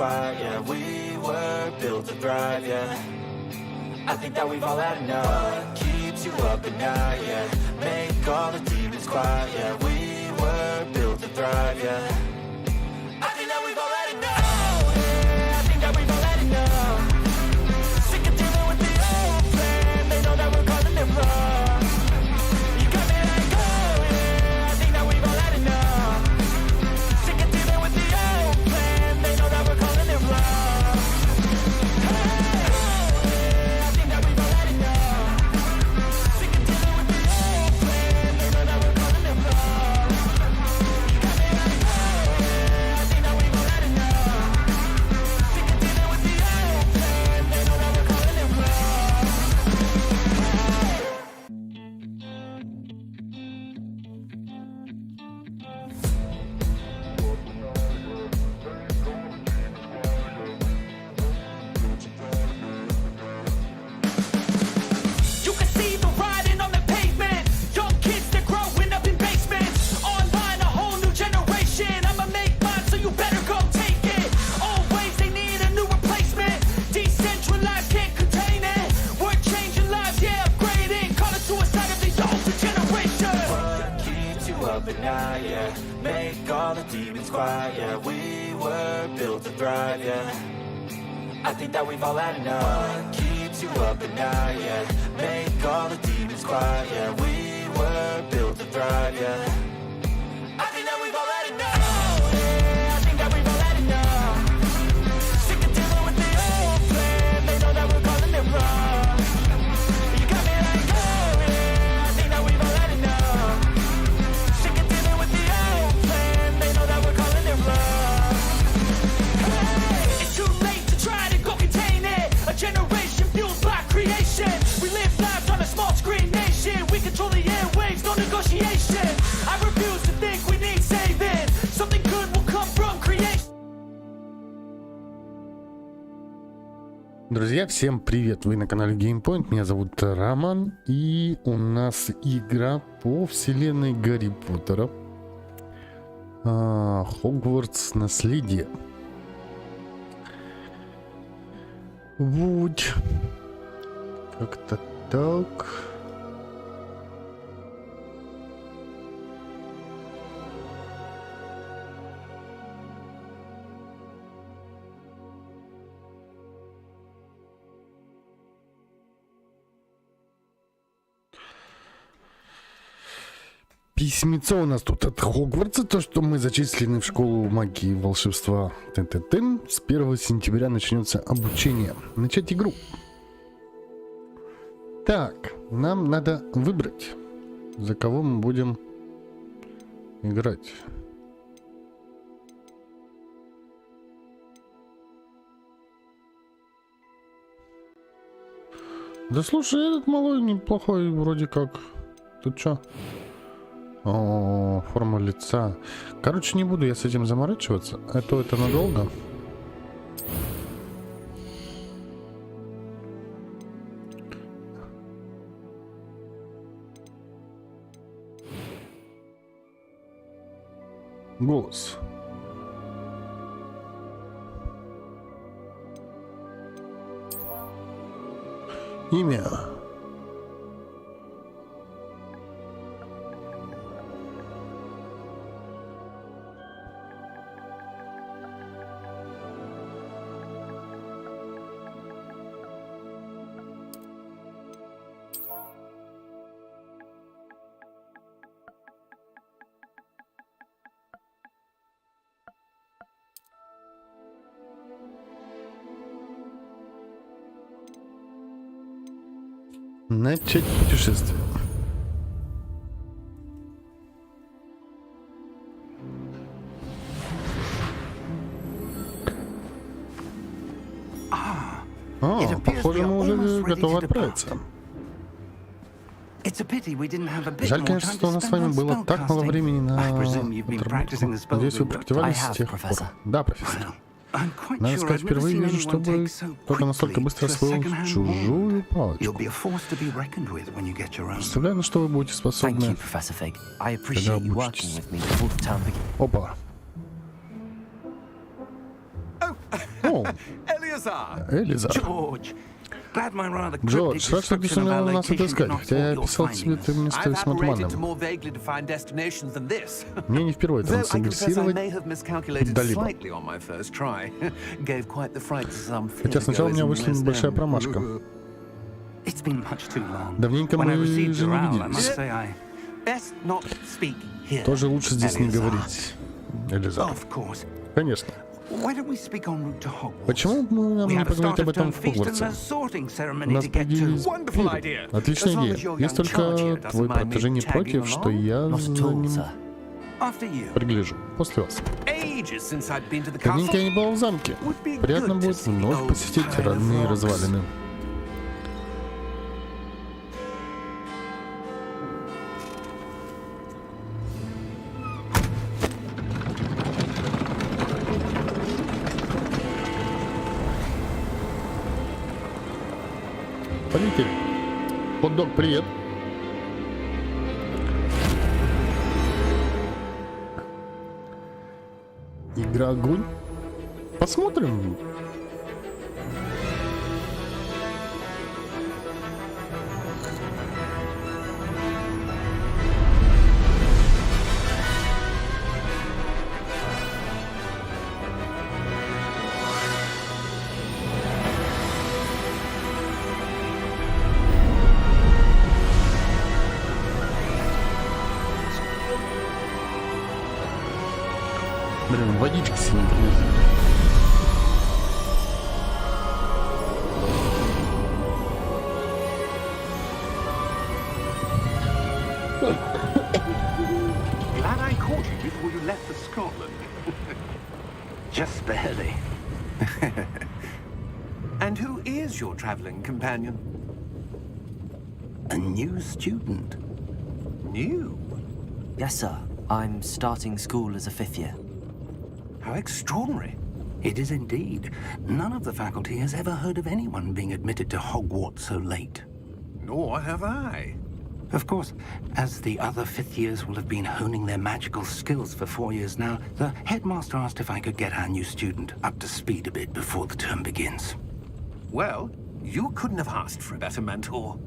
quiet, yeah, we were built to thrive, yeah. I think that we've all had enough. What keeps you up at night, yeah. Make all the demons quiet, yeah. We were built to thrive, yeah. I think that we've all had enough. Oh, yeah, I think that we've all had enough. Sick of dealing with the old plan. They know that we're calling it wrong. You got me like, oh, yeah, I think that we've all had enough. Sick of dealing with the old plan. They know that we're calling it wrong. I think that we've all had enough. What keeps you up at night, yeah. Make all the demons quiet, yeah. We were built to thrive, yeah. I think that we've all had enough. Oh, yeah, I think that we've all had enough. Sick of dealing with the old plan. They know that we're calling it wrong. You got me like, oh, yeah, I think that we've all had enough. Sick of dealing with the old plan. They know that we're calling it wrong. It's too late to try to go contain it. A generation fueled by creation. We live lives on a small screen nation. We control the airwaves, no negotiation. I refuse to think we need saving. Something good will come from creation. Друзья, всем привет! Вы на канале GamePoint, меня зовут Роман, и у нас игра по вселенной Гарри Поттера. Хогвартс Наследия. Вот. Как-то так. Письмецо у нас тут от Хогвартса, то, что мы зачислены в школу магии и волшебства. С 1 сентября начнется обучение. Начать игру. Так, нам надо выбрать, за кого мы будем играть. Да слушай, этот малой неплохой вроде как. Тут что? О, форма лица. Короче, не буду я с этим заморачиваться. Это надолго. Голос. Имя. Начать путешествие. Похоже, мы уже готовы отправиться. Жаль, конечно, что у нас с вами было так мало времени на отработку. Надеюсь, вы практиковались с тех пор. Да, профессор. Надо сказать, впервые вижу, чтобы кто-то настолько быстро освоил чужую палочку. Представляю, на что вы будете способны, когда обучитесь. Опа. канал. Элизар. Джордж, рад, что ты сумел нас отыскать, хотя я писал тебе это место весьма туманным. Мне не впервые трансгрессировать куда-либо. Хотя сначала у меня вышла небольшая промашка. Давненько мы же не виделись. Тоже лучше здесь не говорить, Элизар. Конечно. Почему бы нам не поговорить об этом в Хогвартсе? У нас впереди пир. Отличная идея. Есть только твой протеже не против, что я за ним пригляжу. После вас. Давненько я не был в замке. Приятно будет вновь посетить родные развалины. Полетели. Хот-дог, привет. Игра огонь. Посмотрим. Блин, водички с ним принесли. Glad I caught you before you left for Scotland. Just barely. And who is your traveling companion? A new student. New? Yes, sir. I'm starting school as a 5th year. How extraordinary. It is indeed. None of the faculty has ever heard of anyone being admitted to Hogwarts so late. Nor have I. Of course, as the other 5th years will have been honing their magical skills for 4 years now, the headmaster asked if I could get our new student up to speed a bit before the term begins. Well, you couldn't have asked for a better mentor.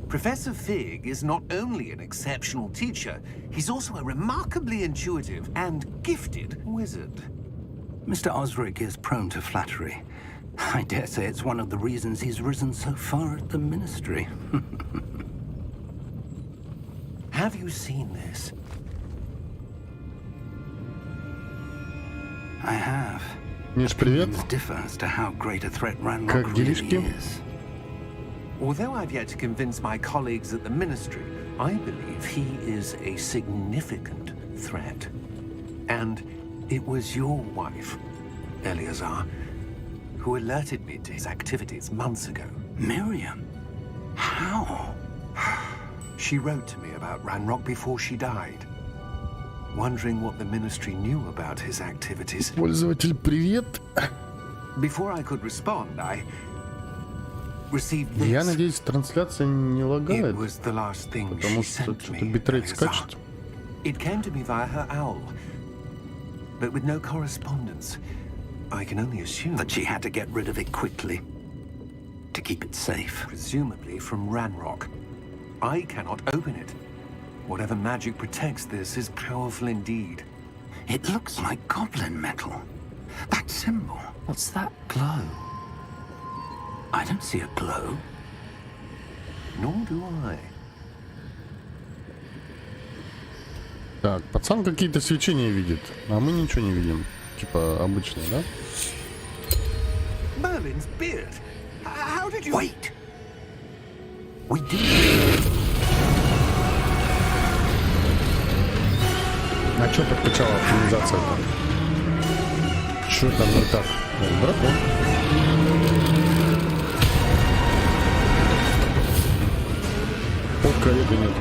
Professor Fig is not only an exceptional teacher, he's also a remarkably intuitive and gifted wizard. Mr. Osric is prone to flattery. I dare say it's one of the reasons he's risen so far at the ministry. Have you seen this? I have. Миш, привет. Opinions differ as to how great a threat Ranrock Как really делишки? is. Although I've yet to convince my colleagues at the ministry, I believe he is a significant threat. And it was your wife, Eleazar, who alerted me to his activities months ago. Miriam? How? She wrote to me about Ranrock before she died, wondering what the ministry knew about his activities. Пользователь, привет. Before I could respond, I received Я this. надеюсь, трансляция не It лагает, was the last thing she потому что sent что-то me, битрейт Eleazar. скачет. It came to me via her owl, but with no correspondence. I can only assume That she had to get rid of it quickly to keep it safe. presumably from Ranrock. I cannot open it. Whatever magic protects this is powerful indeed. It looks like goblin metal. That symbol. What's that glow? I don't see a glow. Nor do I. Так, пацан какие-то свечения видит, а мы ничего не видим. Типа обычные, да? Merlin's beard. How did you... Wait! We did. А что подкачала оптимизация-то? Что там не так? Дракон. О, коллега нет.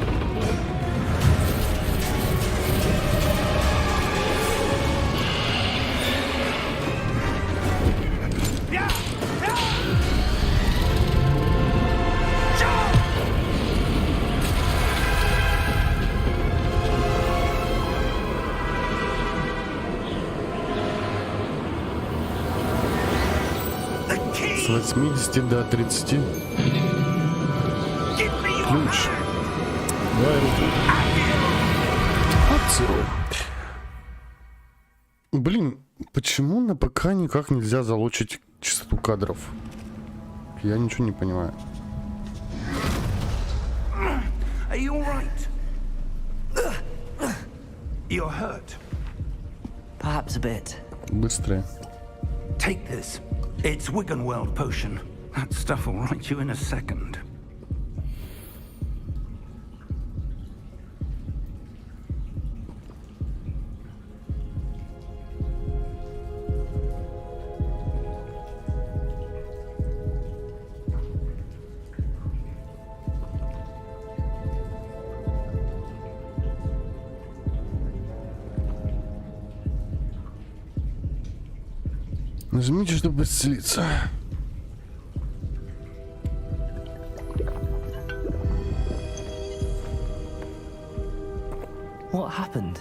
С 80 до 30. Ключ. Давай руку. Отцеру. Блин, почему на ПК никак нельзя залочить частоту кадров? Я ничего не понимаю. Are you all right? You're hurt. Perhaps a bit. Быстрее. Take this. It's Wiggenweld potion. That stuff will right you in a second. Нажмите, чтобы исцелиться. What happened?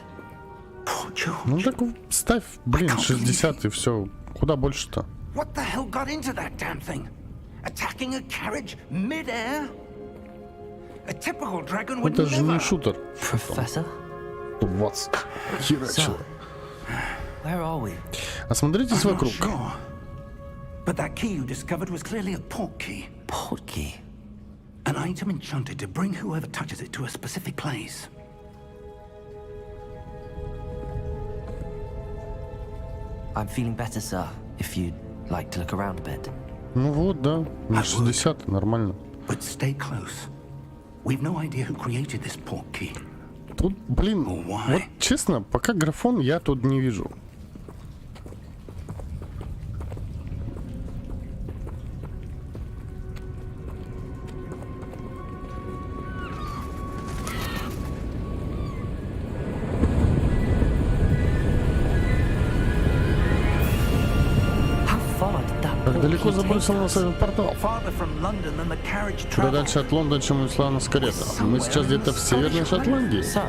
Poor George. Ну так ставь, блин, 60 и все. Куда больше-то? What the hell got into that damn thing? Attacking a carriage mid-air? A typical dragon would Это же не never. шутер. Professor? Вас херачило. Where are we? Осмотритесь I'm not вокруг. sure. But that key you discovered was clearly a port key. Port key. An item enchanted to bring whoever touches it to a specific place. I'm feeling better, sir. If you'd like to look around a bit. Ну вот, да. На 60 нормально. But stay close. We've no idea who created this port key. Тут, блин, Why? вот честно, пока графон я тут не вижу. How far did that Как port далеко key забросил take нас us? этот портал? Farther from London than the carriage Куда traveled. дальше от Лондона, чем унесла нас карета. Мы сейчас где-то в Северной Шотландии. Sir,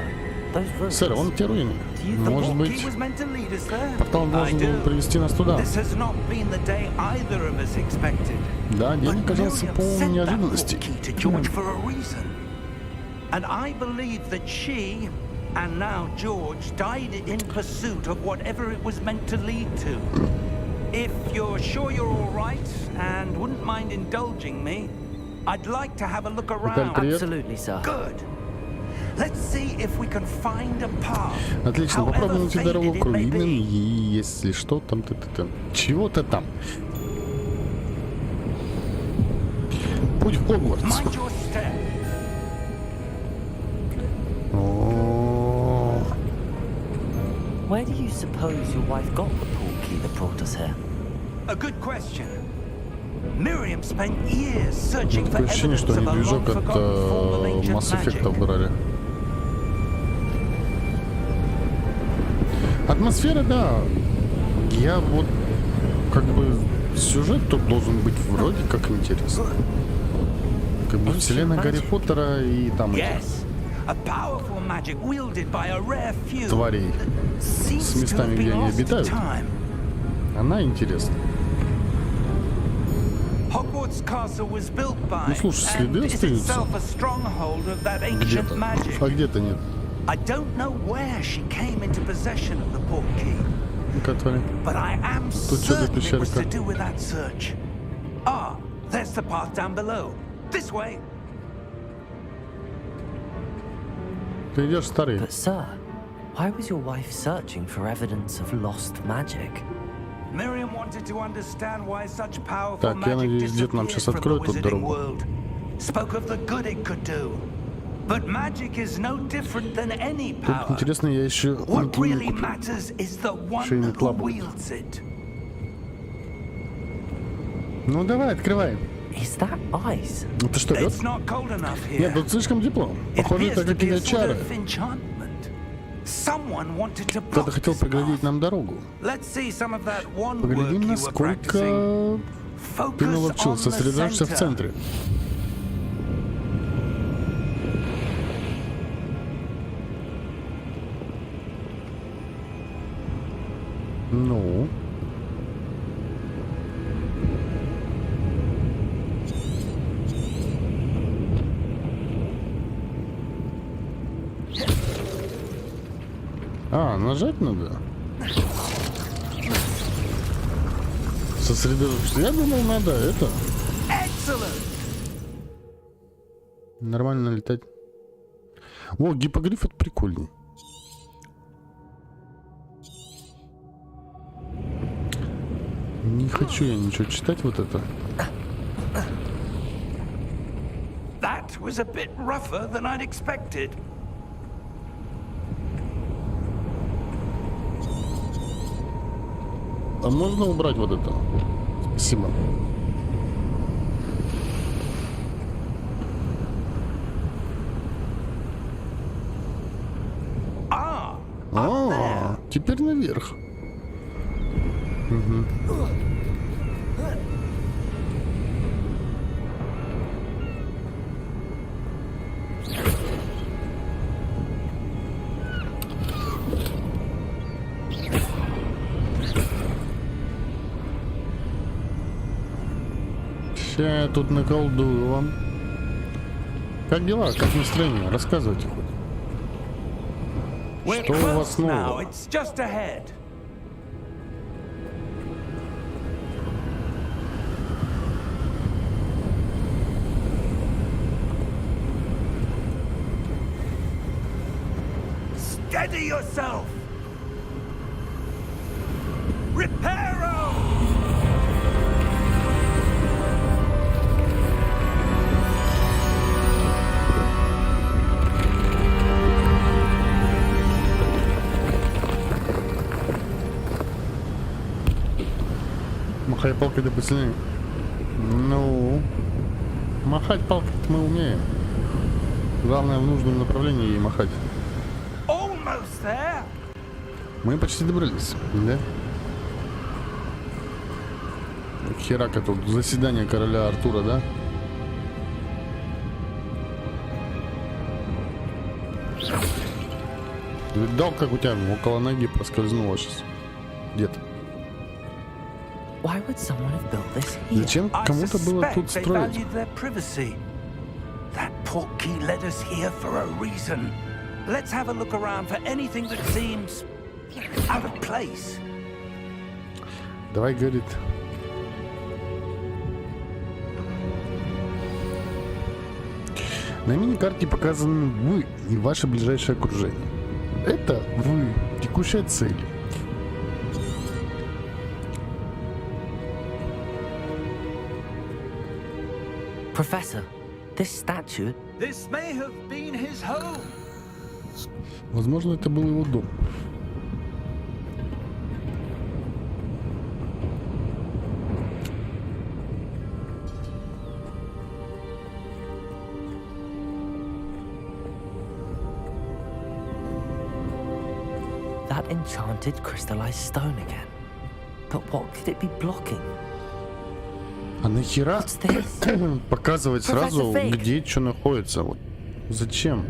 those ruins. Сэр, вон те руины. The Может port быть, key was meant to lead us there. портал I должен был do. привести нас туда. This has not been the day either of us expected. Да, день But оказался Miriam полон sent that неожиданностей. port key to George for a reason. And I believe that she, and now George, died in pursuit of whatever it was meant to lead to. If you're sure you're all right and wouldn't mind indulging me, I'd like to have a look around. привет. Absolutely, sir. Good. Let's see if we can find a path. Отлично, попробуй найти However дорогу faded к it may руинам, be. и если что, там чего-то там. Путь в Хогвартс. Mind your step. О, Where do you suppose your wife got the port key that brought us here? A good question. Miriam spent years searching for такое ощущение, evidence что of они a движок от long-forgotten form of ancient Mass Effect magic. брали. Атмосфера, да. Я вот как бы сюжет тут должен быть вроде как интересный. Как бы вселенная Гарри Поттера и там этих Yes, a powerful magic wielded by a rare few. тварей. Seems с to местами, have где been они lost to обитают. time. Она интересна. Hogwarts Castle was built by Ну, слушай, следы and is остаются. itself a stronghold of that ancient Где-то. magic. А где-то нет. I don't know where she came into possession of the port key, Ну-ка, твори. but I am Тут что-то certain it was пещерка. to do with that search. Ah, there's the path down below. This way. Ты идешь старый. But, sir, why was your wife searching for evidence of lost magic? Miriam wanted to understand why such powerful Так, я magic надеюсь, дед нам disappeared сейчас from the откроет тут wizarding дорогу. world. Spoke of the good it could do. But magic is no different than any Тут power. интересно, я еще What метлу не really купил. matters is the one Еще и метла who будет. wields it. Ну давай, открывай. Is that ice? Это что, лед? It's not cold enough here. Нет, тут слишком тепло. It Похоже, appears это to be a какие-то sort чары. of enchantment. Someone wanted to Кто-то block хотел this преградить path. нам дорогу. Let's see some of that one work Поглядим, you were насколько practicing. ты Focus наловчился, on the сосредоточься в center. центре. Ну. А, нажать надо? Сосредоточиться. Я думал, надо это. Нормально летать. О, гиппогриф это прикольный. Не хочу я ничего читать вот это. That was a bit rougher than I'd expected. А можно убрать вот это? Спасибо. А, теперь наверх. Угу. Ща я тут наколдую вам. Как дела? Как настроение? Рассказывайте хоть. Что у вас нового? Steady yourself. Reparo. Махай палкой до посильнее. Ну, махать палкой мы умеем. Главное в нужном направлении ей махать. Мы почти добрались, да? Херака тут заседание короля Артура, да? Видал, как у тебя около ноги проскользнуло сейчас? Где-то. Зачем кому-то было тут строить? Let's have a look around for anything that seems out of place. Давай, говорит. На мини-карте показаны вы и ваше ближайшее окружение. Это вы, текущая цель. Professor, this statue. This may have been his home. Возможно, это был его дом. That enchanted crystallized stone again. But what could it be blocking? А нахера показывать сразу, где что находится? Вот. Зачем?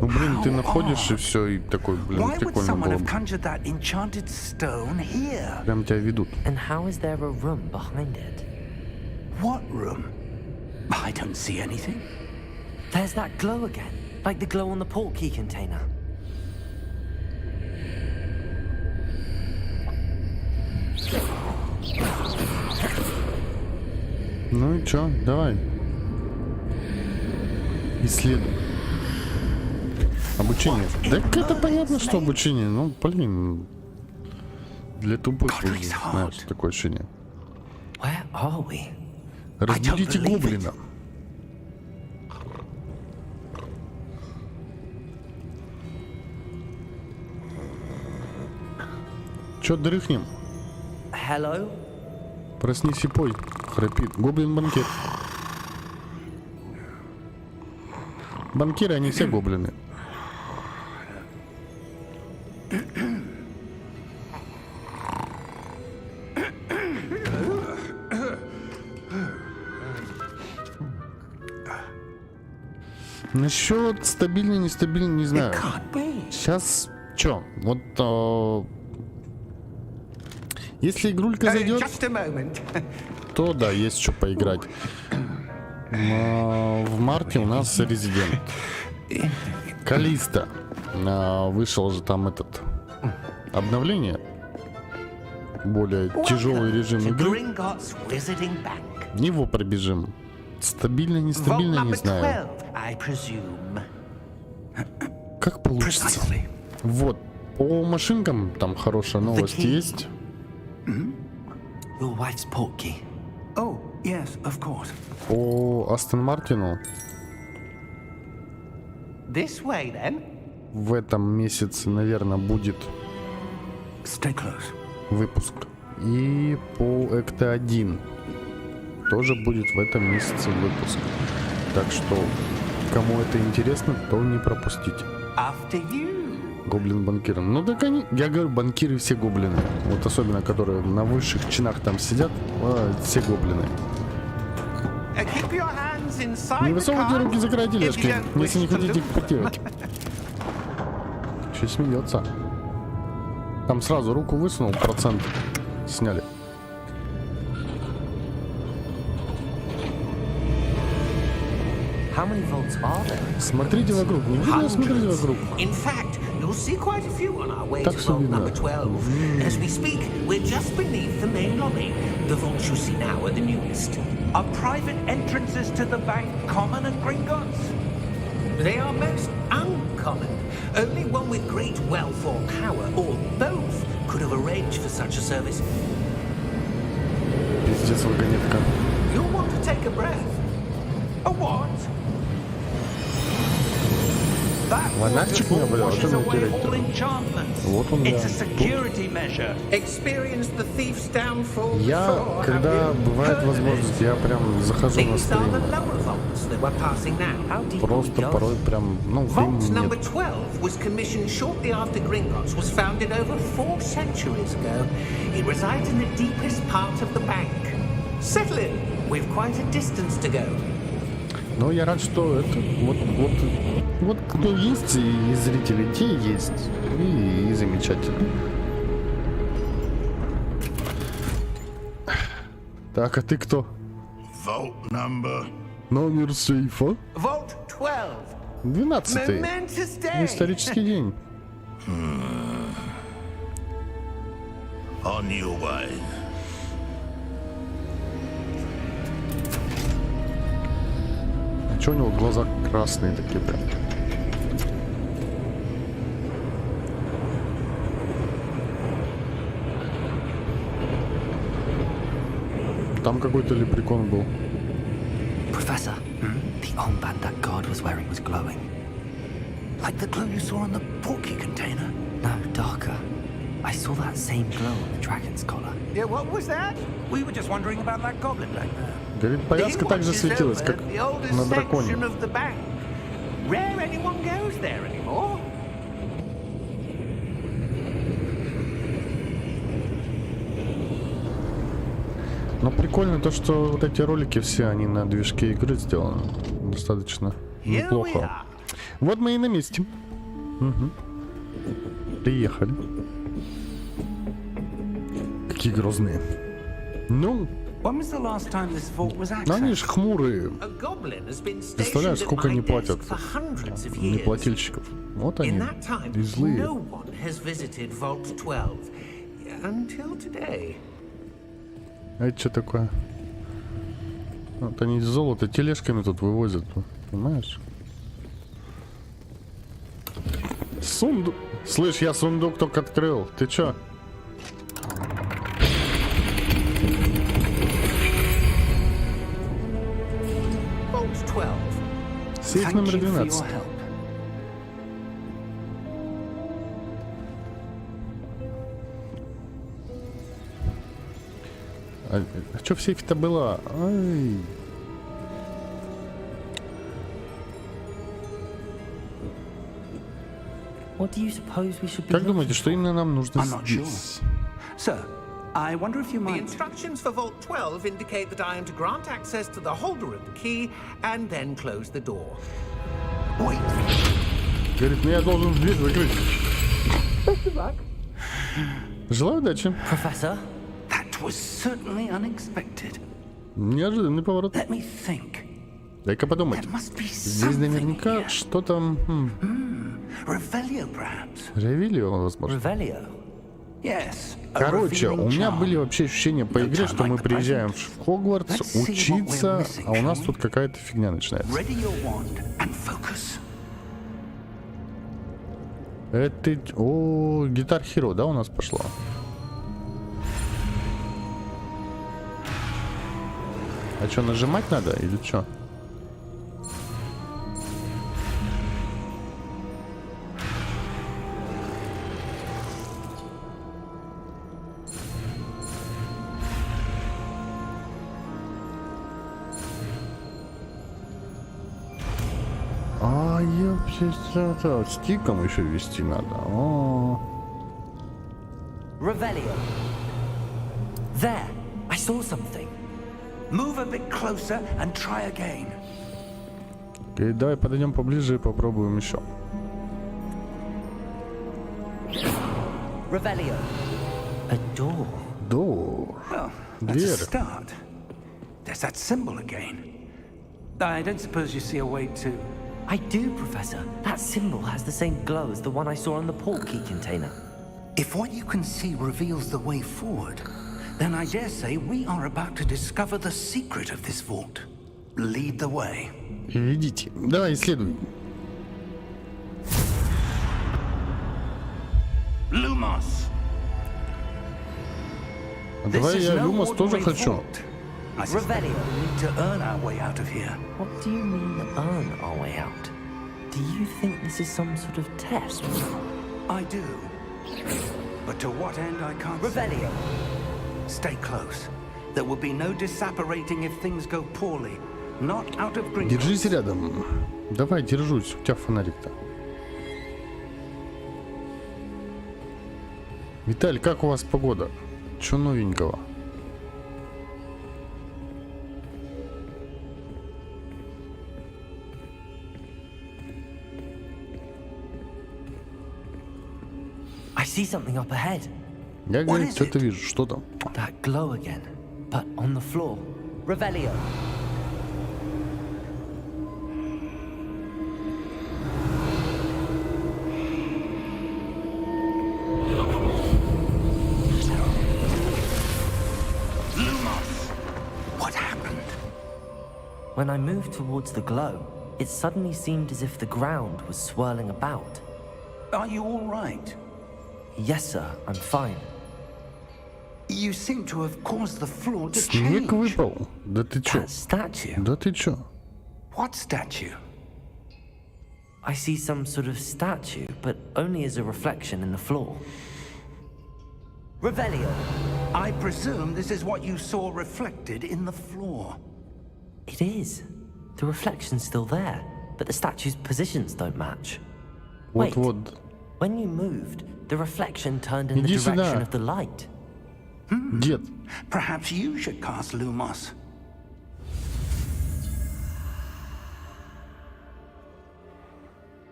Ну, блин, ты находишь и все, и такой, блин, прикольно было бы. Прям тебя ведут. And how is there a room behind it? What room? I don't see anything. There's that glow again, like the glow on the portkey container. Ну и чё, давай. Исследуй. Обучение. Да это понятно, что обучение. Ну, блин. Для тупых, знаешь, такое ощущение. Разбудите гоблина. Чё дрыхнем? Hello? Проснись и пой. Храпит. Гоблин-банкир. Банкиры, они все гоблины. Насчет стабильный, нестабильный, не знаю. Сейчас чё? Вот Если игрулька зайдет, то да, есть что поиграть. В марте у нас Резидент. Калиста. Вышел же там этот обновление. Более тяжелый режим игры. Его пробежим. Стабильно, нестабильно, не знаю. Как получится. Вот. По машинкам там хорошая новость есть. По Астон Мартину в этом месяце, наверное, будет выпуск. И по ЭКТ-1 тоже будет в этом месяце выпуск. Так что, кому это интересно, то не пропустите. Гоблин-банкиры. Ну так они, я говорю, банкиры все гоблины. Вот особенно, которые на высших чинах там сидят, все гоблины. Не высовывайте руки, закройте тележки, если не хотите их потерять. Еще смеется. Там сразу руку высунул, процент сняли. Смотрите вокруг, не видно, смотрите вокруг. Так все видно. As we speak, we're just beneath the main lobby. The vaults you see now are the newest. Are private entrances to the bank common at Gringotts? They are most uncommon. Only one with great wealth or power, or both, could have arranged for such a service. Пиздец, вагонетка. You'll want to take a breath. A what? Фонарчик не было, что мне терять-то? Вот он, да. Я, когда бывает возможность, я прям захожу на стримы. Просто порой прям, ну, времени нет. Но я рад, что это вот кто есть, и зрители те есть, и замечательно. Так, а ты кто? Номер сейфа. 12-й. Исторический день. Чё у него глаза красные такие прям? Там какой-то лепрекон был. Professor, the armband that guard was wearing was glowing. Like the glow you saw on the porky container? No, darker. I saw that same glow on the dragon's collar. Yeah, what was that? We were just wondering about that goblin back there. Говорит, повязка так же светилась, как на драконе. Rare anyone goes there anymore. Но прикольно то, что вот эти ролики все, они на движке игры сделаны. Достаточно неплохо. Вот мы и на месте. Угу. Приехали. Какие грозные. Ну, они же хмурые. Представляешь, сколько они платят неплательщиков. Вот они, и злые. А это что такое? Вот они золото тележками тут вывозят, понимаешь? Сундук. Слышь, я сундук только открыл. Ты чё? Сейф номер 12. А что в сейфе-то было? Ай. Как думаете, что именно нам нужно здесь? I wonder if you might... The instructions for Vault 12 indicate that I am to grant access to the holder of the key and then close the door. Wait. Говорит, ну я должен дверь закрыть. Желаю удачи. Professor, It was certainly unexpected. Неожиданный поворот. Let me think. Дай-ка подумать. There must be Здесь something наверняка here. что-то... Revelio, perhaps. Ревелио, возможно. Revelio. Yes. a Короче, revealing у меня charm. были вообще ощущения по игре, что мы приезжаем в Хогвартс учиться, а у нас тут какая-то фигня начинается. Ready your wand and focus. Это... О, Guitar Hero, да, у нас пошло? А что, нажимать надо или что? А, это стиком еще вести надо. О. Revelio. There, I saw something. Move a bit closer and try again. Окей, давай подойдем поближе и попробуем еще. Revelio. A door. Door. Well, that's a Дверь. start. There's that symbol again. I don't suppose you see a way to... I do, Professor. That symbol has the same glow as the one I saw on the port key container. If what you can see reveals the way forward, then I dare say we are about to discover the secret of this vault. Lead the way. Ведите. Давай, исследуй. Lumos! А давай я Люмос тоже хочу. I suspect we need to earn our way out of here. What do you mean, earn our way out? Do you think this is some sort of test? I do. But to what end I can't say. Revelio. Stay close. There will be no disapparating if things go poorly. Not out of Gringotts. Держись рядом. Давай, держусь. У тебя фонарик-то. Виталий, как у вас погода? Чё новенького? I see something up ahead. Я, говорит, что-то вижу. Что там? That glow again, but on the floor. Revelio. Lumos! What happened? When I moved towards the glow, it suddenly seemed as if the ground was swirling about. Are you all right? Yes, sir, I'm fine. You seem to have caused the floor to Снег change. выпал. Да ты чё? That statue. Да ты чё? What statue? I see some sort of statue, but only as a reflection in the floor. Revelio. I presume this is what you saw reflected in the floor. It is. The reflection's still there, but the statue's positions don't match. Wait. Вот-вот. When you moved, the reflection turned in the Иди direction сюда. of the light. Дед. Perhaps you should cast Lumos.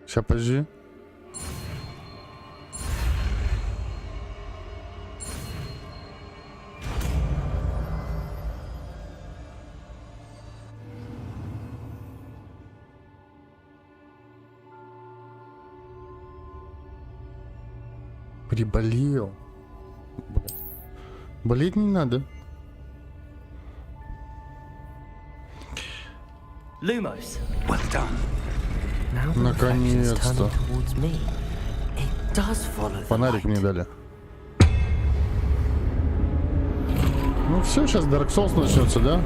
Сейчас, подожди. Приболел. Болеть не надо. Lumos. Well done. Now the reflection's Наконец-то. turning towards me. It does follow the Фонарик light. мне дали. Ну все, сейчас Dark Souls начнется, да?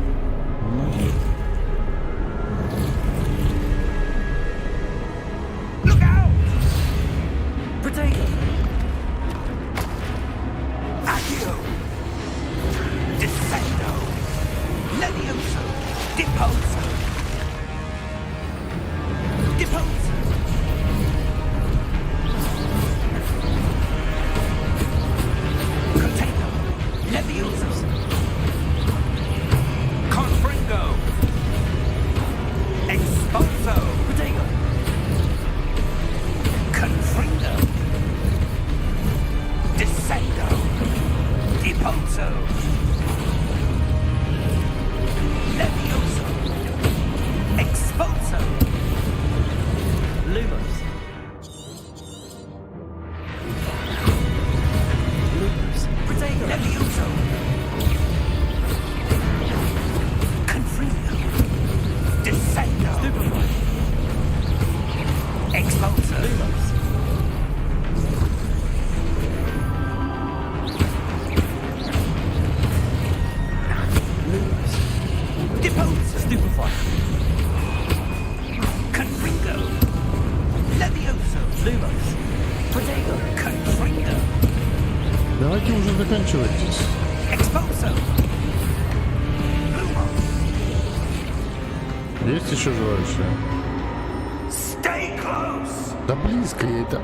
Look out! Potato. Accio! Descendo! Levioso! Deposo! Deposo! Containo! Levioso! Confringo! Expulso! Potato. Confringo! Descendo! Deposo! Levioso. Confringo. Descendo. Stupefy. Expulso. Lumos. Lumos. Depose. Stupefy. Confringo. Levioso. Lumos. Protego. Confringo. Давайте уже заканчивайтесь. Expulso. Есть еще желающие? Stay close. Да близко я это.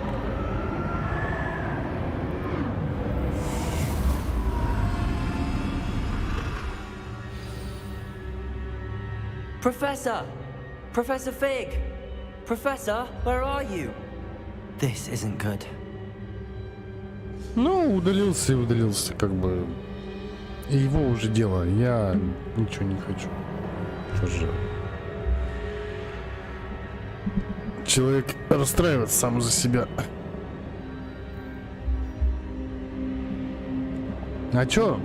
Professor! Professor Fig! Professor, where are you? This isn't good. Ну, удалился и удалился, как бы. И его уже дело. Я ничего не хочу. Тоже. Человек расстраивается сам за себя. А чё?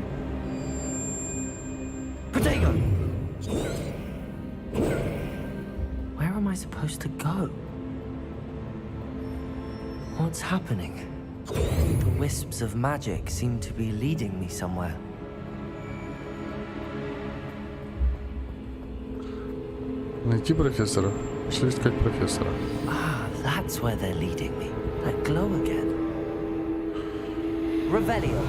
Protego! Where am I supposed to go? What's happening? The wisps of magic seem to be leading me somewhere. Найти профессора. Пошли искать профессора. Ah, that's where they're leading me. That glow again. Revelio.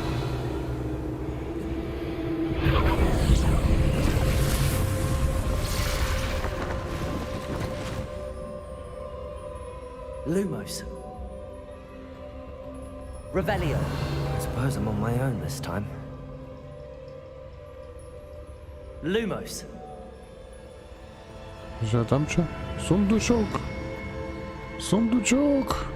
Lumos. Revelio. I suppose I'm on my own this time. Lumos. А там что? Сундучок. Сундучок.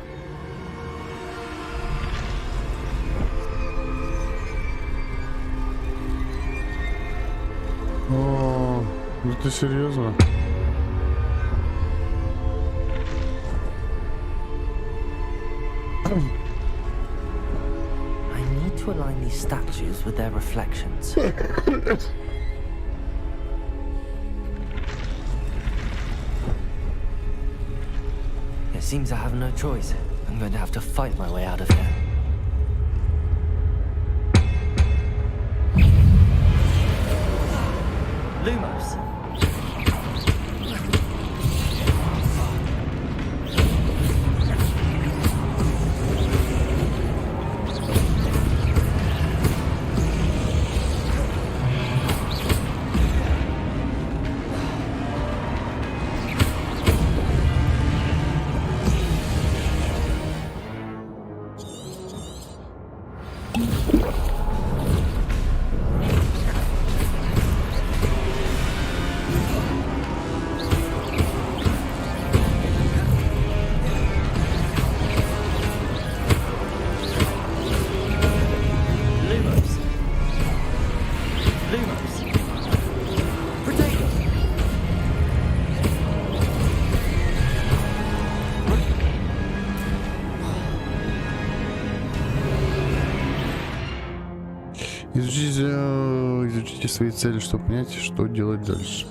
О, это серьезно? I need to align these statues with their reflections. It seems I have no choice. I'm going to have to fight my way out of here. Lumos. Изучите свои цели, чтобы понять, что делать дальше.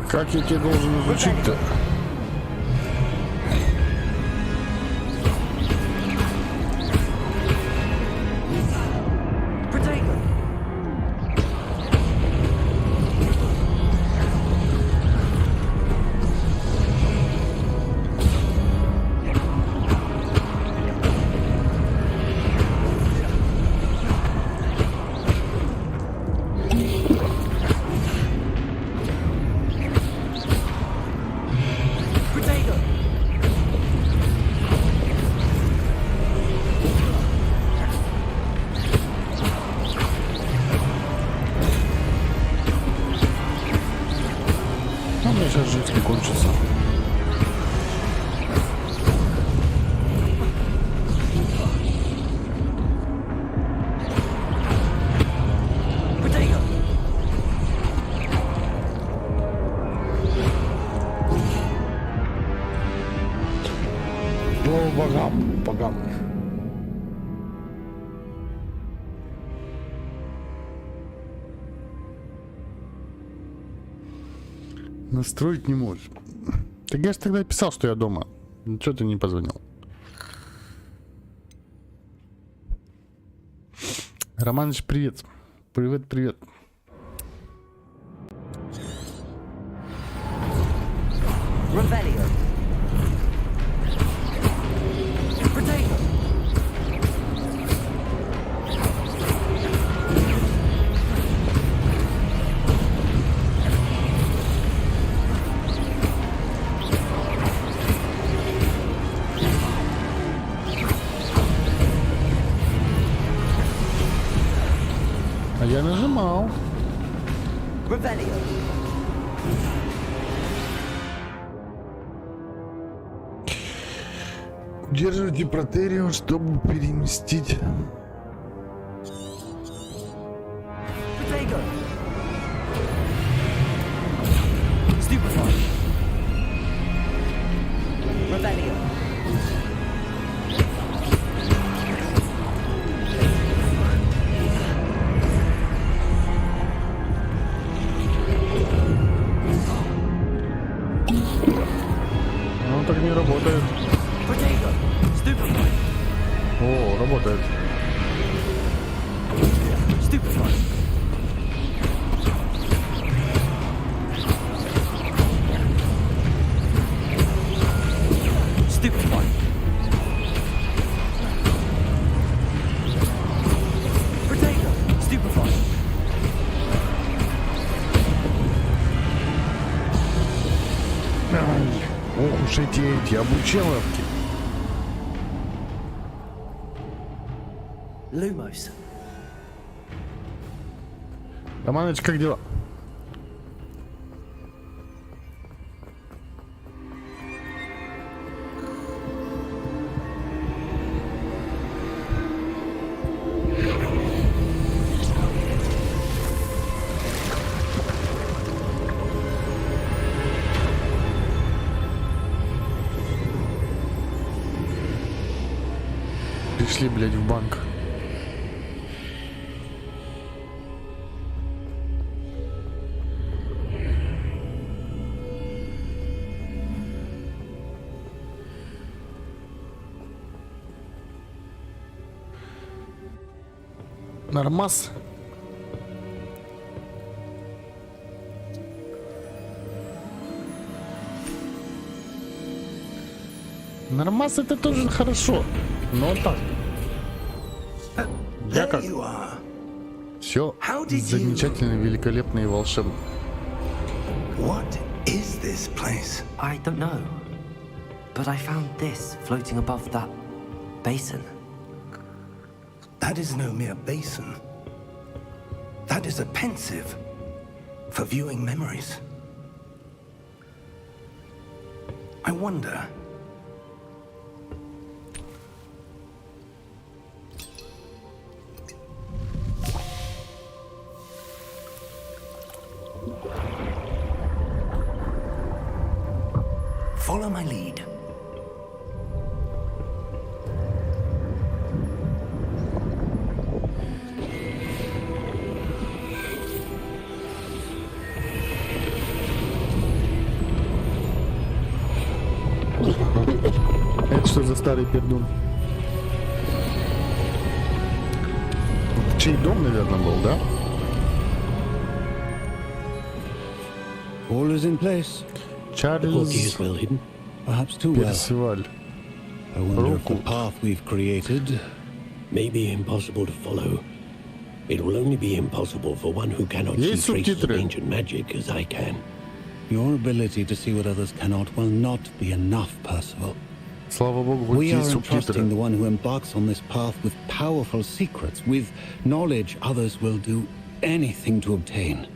Как я тебе должен изучить-то? Слава богам, богам. Настроить не можешь. Так я же тогда писал, что я дома. Чего ты не позвонил? Романыч, привет. Привет, привет. А я нажимал. Удерживайте протерию, чтобы переместить. Ну так не работает. О, работает. Ох уж эти обучаловки. Lumos. Романыч, как дела? Пришли, блядь, в банк. Нормас. Нормас это тоже хорошо, но так. Я как? Все замечательно, великолепно и волшебно. What is this place? I don't know. But I found this floating above that basin. That is no mere basin. That is a pensive for viewing memories. I wonder. Follow my lead. Это что за старый пердун? Чей дом, наверное, был, да? All is in place. Чарльз Well hidden. Perhaps too well. Персиваль. I wonder if the path we've created may be impossible to follow. It will only be impossible for one who cannot see Есть traces of субтитры? ancient magic as I can. Your ability to see what others cannot will not be enough, Percival. Слава богу, вот We are есть entrusting the субтитры. one who embarks on this path with powerful secrets, with knowledge others will do anything to obtain.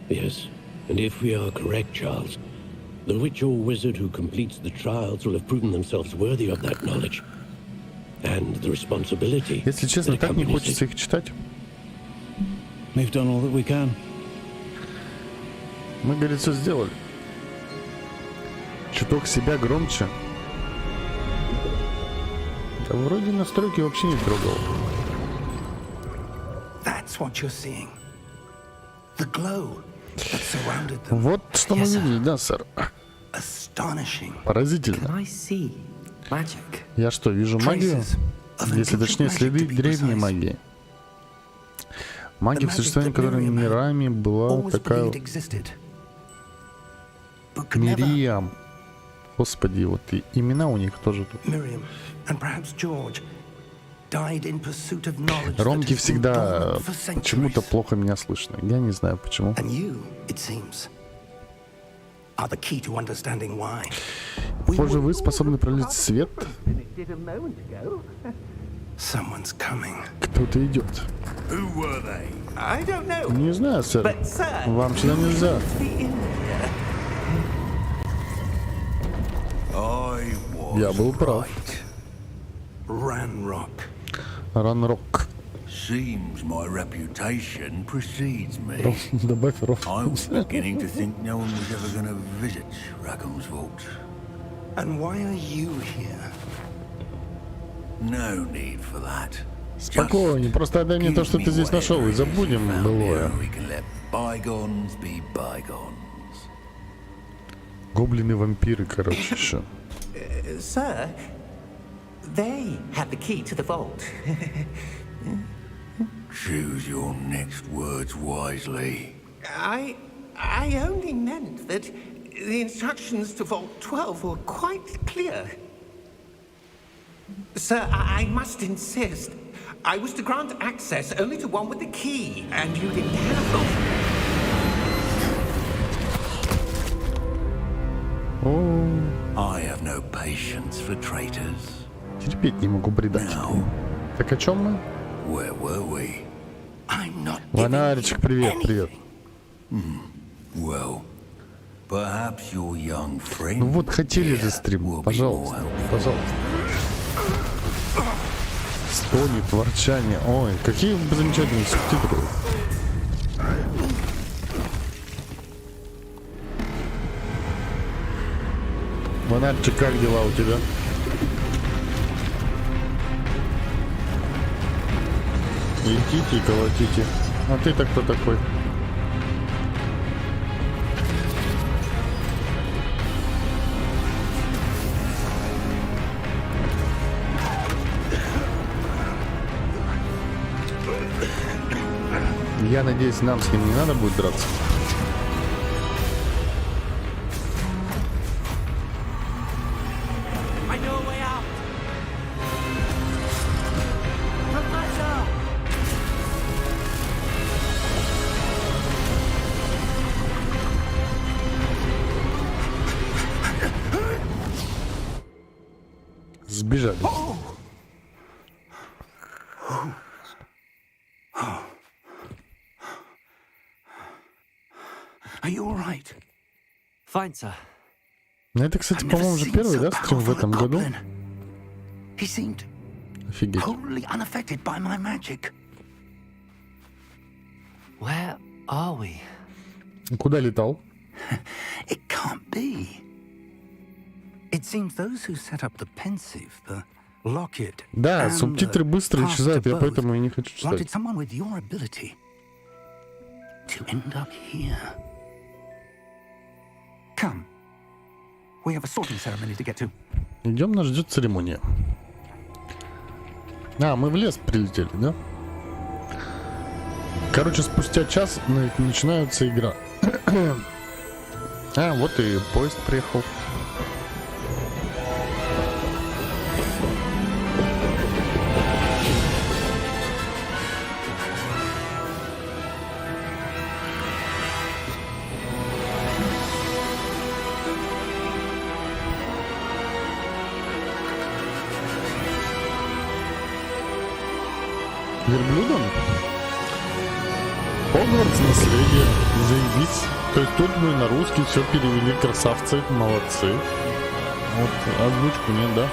Yes, and if we are correct, Charles, the witch or wizard who completes the trials will have proven themselves worthy of that knowledge. And the responsibility Если честно, that так не accompanies хочется it. их читать. We've done all that we can. Мы, говорит, все сделали. Чуток себя громче. Да вроде настройки вообще не трогал. That's what you're seeing. The glow that surrounded them. Вот что мы видели, да, сэр? Astonishing. Поразительно. I see magic? Я что, вижу магию? Если точнее, следы древней магии. Магия, в существовании которой мирами была такая... Мириам. Господи, вот и имена у них тоже тут. Ромке всегда почему-то плохо меня слышно. Я не знаю почему. Похоже, вы способны пролить свет. Кто-то идет. Не знаю, сэр. Вам сюда нельзя. Я был прав. Ранрок. Seems my reputation precedes me. Добавь ров. I was beginning to think no one was ever going to visit Rackham's vault. And why are you here? No need for that. Спокойнее, просто отдай мне то, что ты здесь нашел, и забудем былое. Гоблины-вампиры, короче, еще. Sir, they had the key to the vault. Choose your next words wisely. I only meant that the instructions to Vault 12 were quite clear. Sir, I must insist. I was to grant access only to one with the key, and you didn't have them. I have no patience for traitors. Терпеть не могу предателей. Так о чем мы? Where were we? Фонаричек, привет, привет. Well, perhaps your young friend. Ну вот, хотели же стрим. Пожалуйста, пожалуйста. Стонет, ворчание. Ой, какие замечательные субтитры. Фонарчик, как дела у тебя? Идите и колотите. А ты-то кто такой? Я надеюсь, нам с ним не надо будет драться. Сбежали. Fine, sir. Это, кстати, по-моему, уже первый, да, стрим в этом году? Офигеть. Where are we? Куда летал? It can't be. It seems those who set up the pensive, the locket, да, субтитры быстро исчезают, я поэтому и не хочу читать. Someone with your ability to end up here. Come. We have a sorting ceremony to get to. Идем, нас ждет церемония. А, мы в лес прилетели, да? Короче, спустя час начинается игра. А, вот и поезд приехал. Верблюдом? Хогвартс Наследия. Заебись. То есть тут мы на русский все перевели, красавцы, молодцы. Вот озвучку нет, да?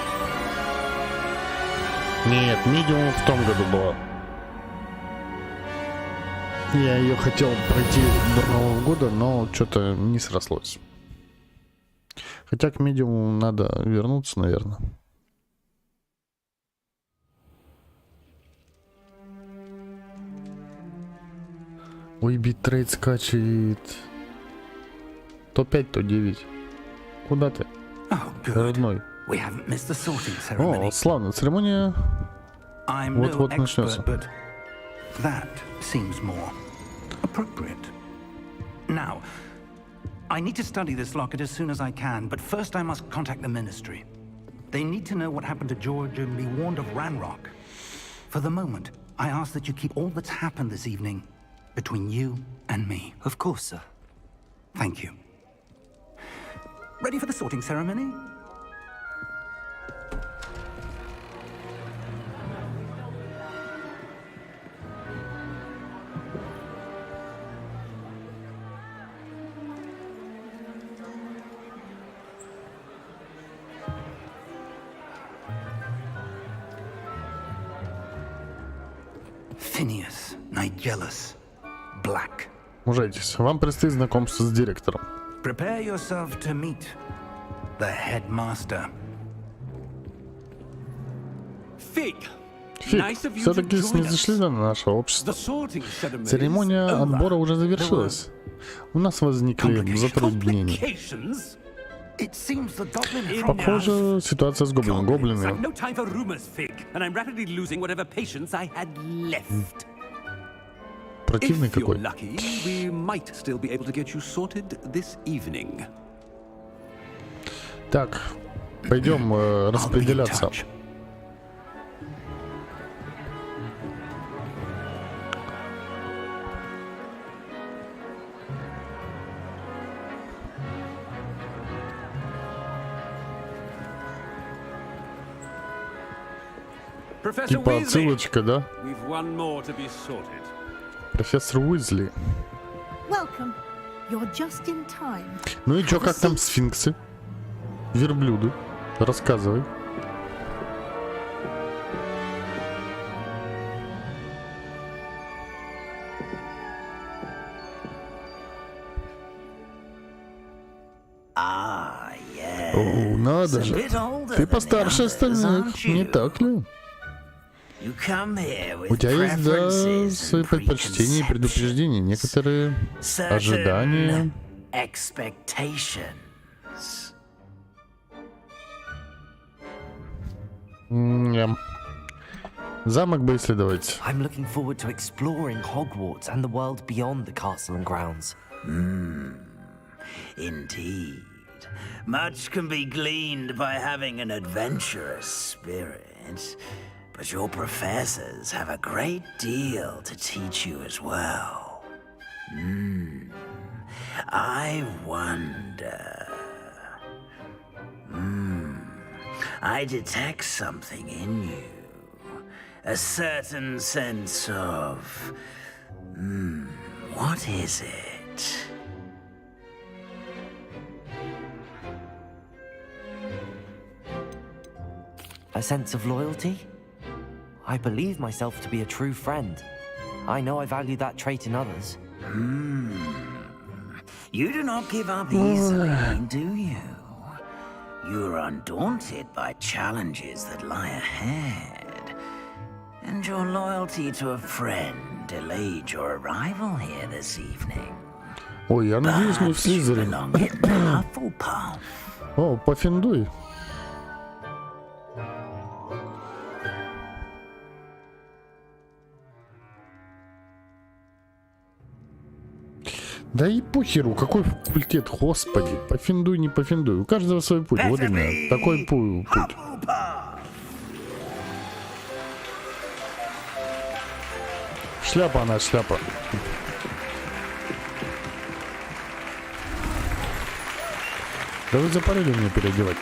Нет, медиум в том году была. Я ее хотел пройти до Нового года, но что-то не срослось. Хотя к медиуму надо вернуться, наверное. Ой, битрейт скачет. То 5, то 9. Куда ты? Родной. О, славно. Церемония вот-вот начнется. Now, I need to study this locket as soon as I can, but first I must contact the ministry. They need to know what happened to George and be warned of Ranrock. For the moment, I ask that you keep all that's happened this evening between you and me. Of course, sir. Thank you. Ready for the sorting ceremony? Phineas, Nigellus, Black. Мужайтесь, вам предстоит знакомство с директором. Prepare yourself to meet the headmaster. Фиг, все-таки снизошли до нашего общества. Церемония отбора уже завершилась. У нас возникли затруднения. Похоже, ситуация с гоблином. Гоблины. Противный какой. Так, пойдем распределяться. Типа отсылочка, да? Профессор Уизли. Ну и чё, как там сфинксы? Верблюды? Рассказывай. О, надо же. Ты постарше остальных, не так ли? У тебя есть, да, свои предпочтения и предупреждения, некоторые ожидания. Замок бы исследовать. I'm looking forward to exploring Hogwarts and the world beyond the castle and grounds. Indeed. Much can be gleaned by having an adventurous spirit, but your professors have a great deal to teach you as well. I wonder. I detect something in you. A certain sense of... what is it? A sense of loyalty? I believe myself to be a true friend. I know I value that trait in others. You do not give up easily, do you? You're undaunted by challenges that lie ahead. And your loyalty to a friend delayed your arrival here this evening. Ой, я надеюсь, мы в Слизерин. О, пофиндуй. Да и похеру, какой факультет, господи, пофиндуй, не пофиндуй, у каждого свой путь, вот именно, такой путь. Шляпа она, шляпа. Да вы запарили мне переодевать.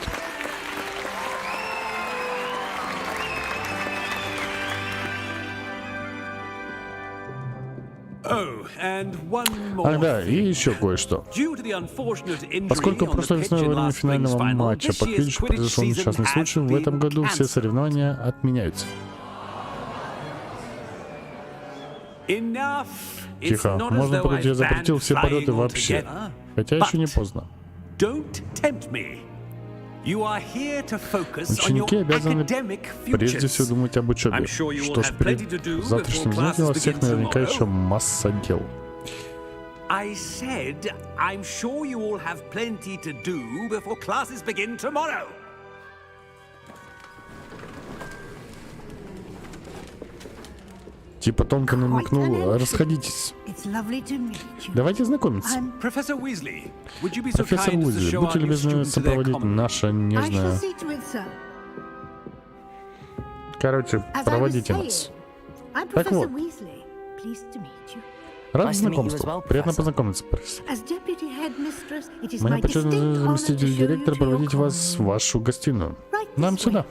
Ах да, и еще кое-что. Поскольку прошлой весной во время финального матча по Квиддичу произошел несчастный случай, в этом году все соревнования отменяются. Тихо, можно подумать, я запретил все полеты вообще. Хотя еще не поздно. Ученики обязаны прежде всего думать об учебе. Что ж, перед завтрашним занятием у вас всех наверняка еще масса дел. I said, I'm sure you all have plenty to do before classes begin tomorrow. Типа тонко намекнул, расходитесь. Давайте знакомиться. Профессор Уизли, Профессор Уизли, будьте любезны сопроводить наше нежное... Короче, проводите нас. Так вот. Рад знакомству. Приятно познакомиться, профессор. Моя почетный заместитель директора проводить вас в вашу гостиную. Нам сюда.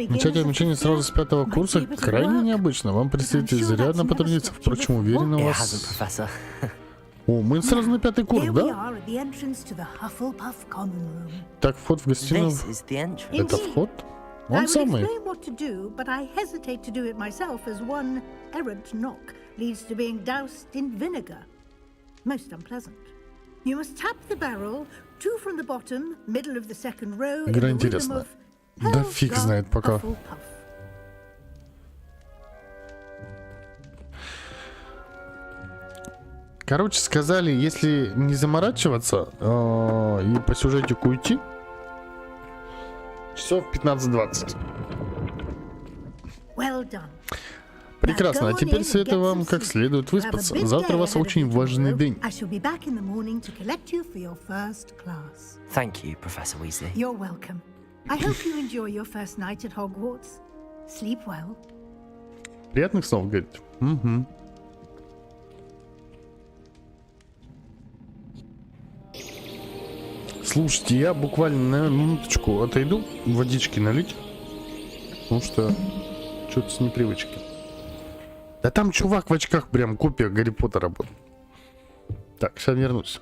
Начать обучение сразу с 5-го курса крайне необычно. Вам предстоит изрядно потрудиться. Впрочем, уверен у вас... О, мы сразу на 5-й курс, да? Так, вход в гостиную... Это вход? Он самый. Игра интересная. Да фиг знает пока. Короче, сказали, если не заморачиваться и по сюжетику уйти, часов 15-20. Прекрасно, а теперь советую вам как следует выспаться. Завтра у вас очень важный день. Thank you, Professor Weasley. You're welcome. I hope you enjoy your first night at Hogwarts. Sleep well. Приятных снов, говорит. Угу. Слушайте, я буквально на минуточку отойду, водички налить, потому что что-то с непривычки. Да там чувак в очках, прям копия Гарри Поттера был. Так, сейчас вернусь.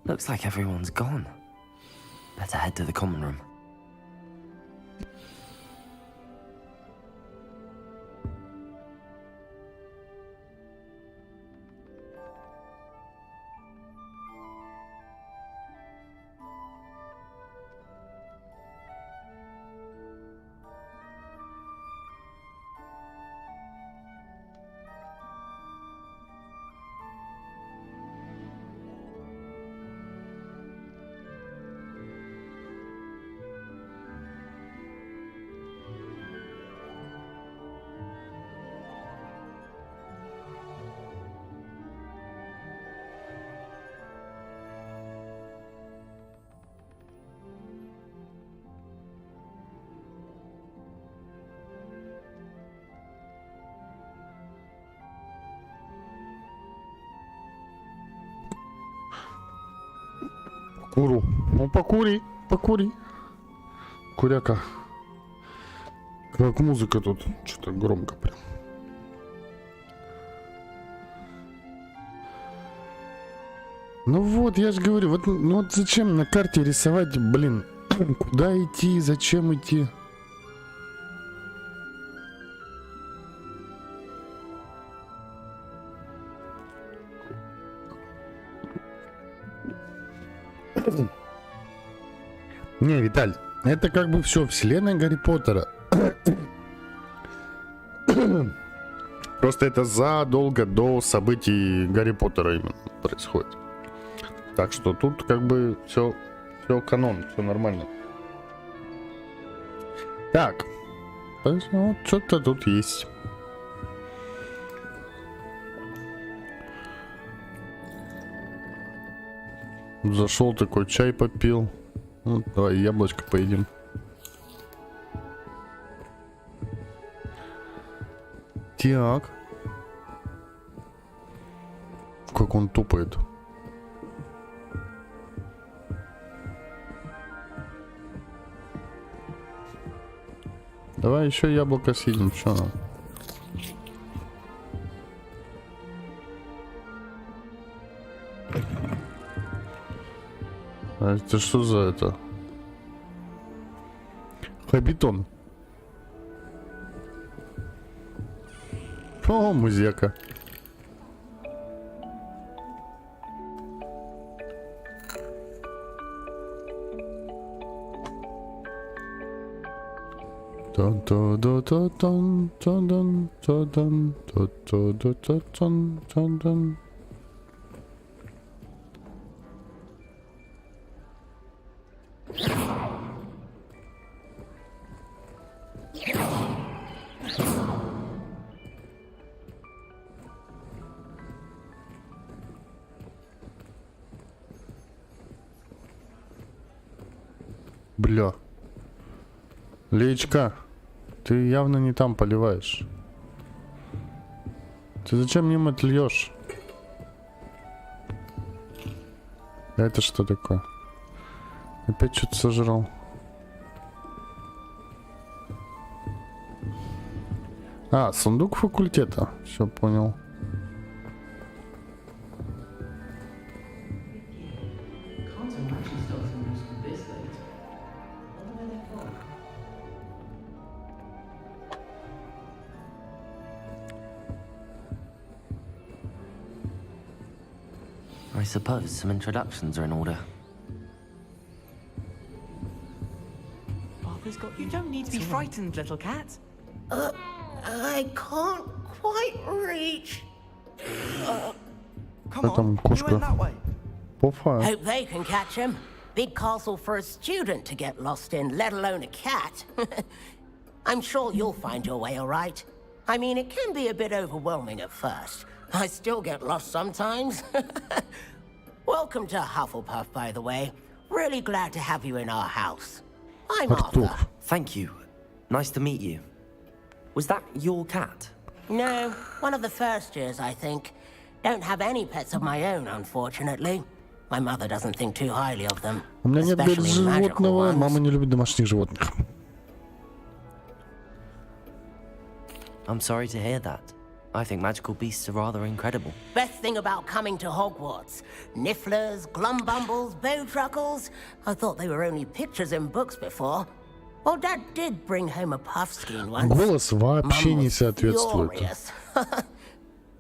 Looks like everyone's gone. Better head to the common room. Куру. Ну покури, покури. Куряка. Как музыка тут. Что-то громко прям. Ну вот, я же говорю, вот, ну вот зачем на карте рисовать, блин, куда идти, зачем идти? Не, Виталь, это как бы все вселенная Гарри Поттера. Просто это задолго до событий Гарри Поттера именно происходит. Так что тут как бы все канон, все нормально. Так, вот что-то тут есть. Зашел такой, чай попил. Вот, давай яблочко поедим. Так. Как он тупает. Давай еще яблоко съедим, что нам? А это что за это? Хабитон. О, музека. Бля. Леечка, ты явно не там поливаешь. Ты зачем мимо льешь? Это что такое? Опять что-то сожрал. А, сундук факультета. Все понял. I suppose some introductions are in order. You don't need to be frightened, little cat. I can't quite reach. Come on, you went that way. Hope they can catch him. Big castle for a student to get lost in, let alone a cat. I'm sure you'll find your way all right. I mean, it can be a bit overwhelming at first. I still get lost sometimes. Welcome to Hufflepuff, by the way. Really glad to have you in our house. I'm Arthur. Thank you. Nice to meet you. Was that your cat? No, one of the first years, I think. Don't have any pets of my own, unfortunately. My mother doesn't think too highly of them. У меня нет животного, мама не любит домашних животных. I'm sorry to hear that. I think magical beasts are rather incredible. Best thing about coming to Hogwarts. Nifflers, glumbumbles, bowtruckles. I thought they were only pictures in books before. Well, Dad did bring home a puffskein once. Голос вообще не соответствует.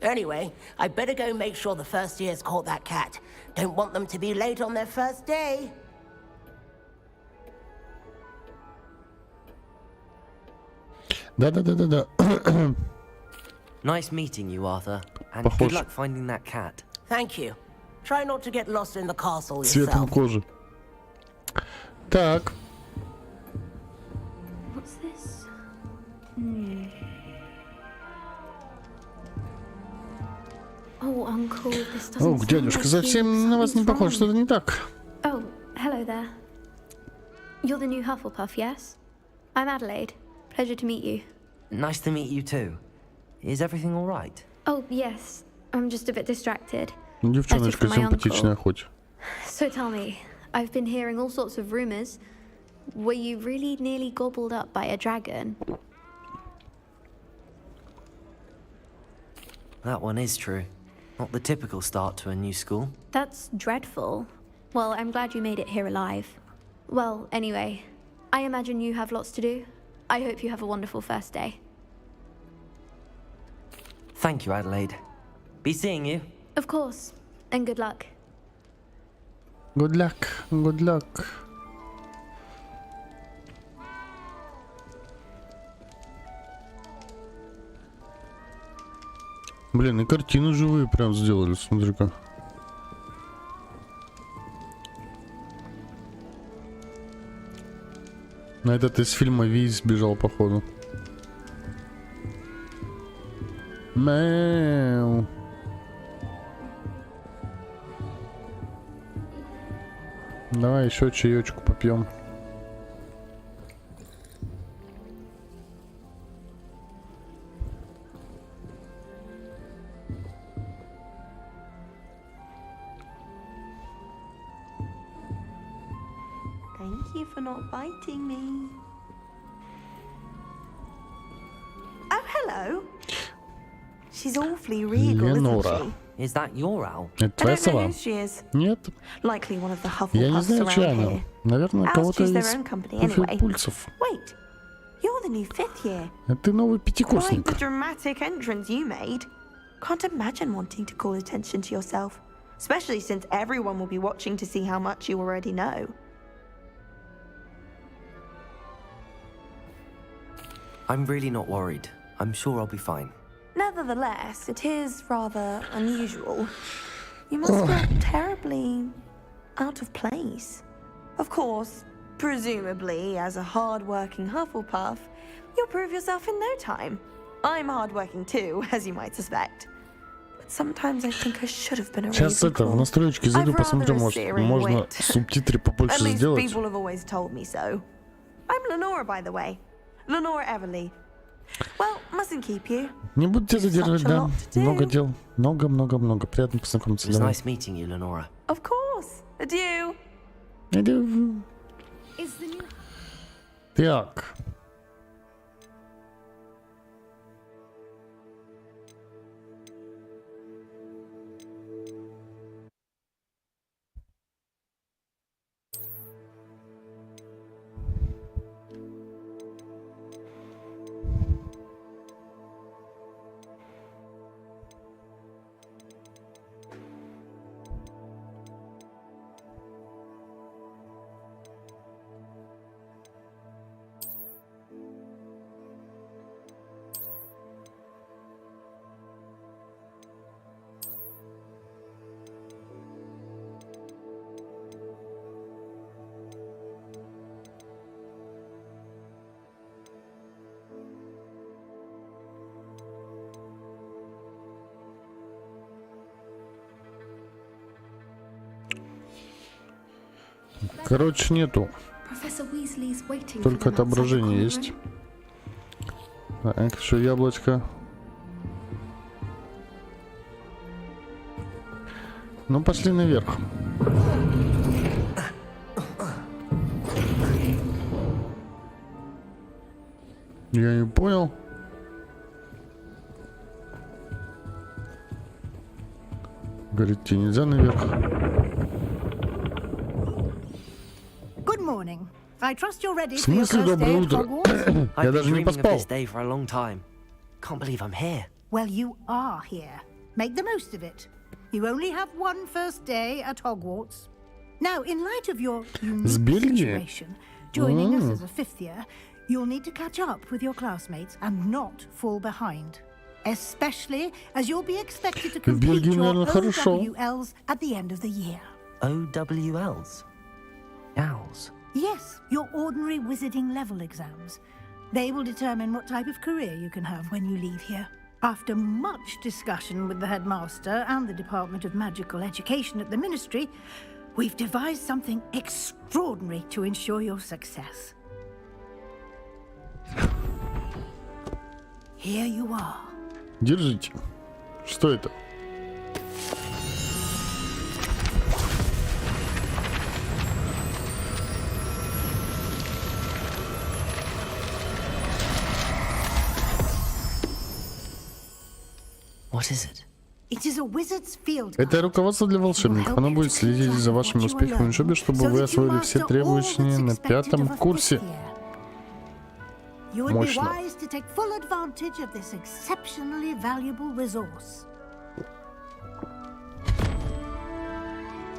Anyway, I better go make sure the first years caught that cat. Don't want them to be late on their first day. Да. Nice meeting you, Arthur. And good luck finding that cat. Thank you. Try not to get lost in the castle Цветом yourself. кожи. Так. What's this? Oh, Uncle, this doesn't Ох, дядюшка, совсем на вас не похож, что-то не так. Oh, hello there. You're the new Hufflepuff, yes? I'm Adelaide. Pleasure to meet you. Nice to meet you too. Is everything all right? Oh, yes. I'm just a bit distracted. Девчоночка симпатичная хоть. So tell me, I've been hearing all sorts of rumors. Were you really nearly gobbled up by a dragon? That one is true. Not the typical start to a new school. That's dreadful. Well, I'm glad you made it here alive. Well, anyway, I imagine you have lots to do. I hope you have a wonderful first day. Thank you, Adelaide. Be seeing you. Of course. And good luck. Good luck. Good luck. Блин, и картины живые прям сделали, смотри-ка. На этот из фильма Виз сбежал, походу. Мяу. Давай еще чаечку попьем. Thank you for not biting me. Oh, hello. She's awfully regal, isn't she? Is that your owl? Это твоя сова? Нет. Likely one of the Я не знаю, Hufflepuffs чья around она. here. Наверное, Owls кого-то choose their из own company anyway. пульсов. Wait, you're the new fifth year. Это новый Quite пятикурсник. the dramatic entrance you made. Can't imagine wanting to call attention to yourself, especially since everyone will be watching to see how much you already know. I'm really not worried. I'm sure I'll be fine. Nevertheless, it is rather unusual. You must feel terribly out of place. Of course, presumably, as a hard-working Hufflepuff, you'll prove yourself in no time. I'm hard-working too, as you might suspect. But sometimes I think I should have been a Сейчас это, в настройки зайду, посмотрю, может, можно субтитры побольше сделать. At least people have always told me so. I'm Lenora, by the way. Lenora Everly. Well, mustn't keep you. Не будете задерживать, да. Много дел. Много. Приятно познакомиться. It's nice meeting you, Lenora. Of course. Adieu. Adieu. Так. Короче, нету. Только отображение есть. Так, еще яблочко. Ну, пошли наверх. Я не понял. Говорит, тебе нельзя наверх. В смысле, доброе утро? Я даже не поспал. Well, you are here. Make the most of it. You only have one first day at Hogwarts. Now, in light of your unique situation, joining us as a fifth year, you'll need to catch up with your classmates and not fall behind. Especially as you'll be expected to complete your OWLs at the end of the year. OWLs? Owls? Yes, your ordinary wizarding level exams. They will determine what type of career you can have when you leave here. After much discussion with the headmaster and the Department of Magical Education at the Ministry, we've devised something extraordinary to ensure your success. Here you are. Держите. Что это? What is it? Это руководство для волшебников. Оно будет следить за вашими успехами в учебе, чтобы вы освоили все требуемые на 5-м курсе. Мощно.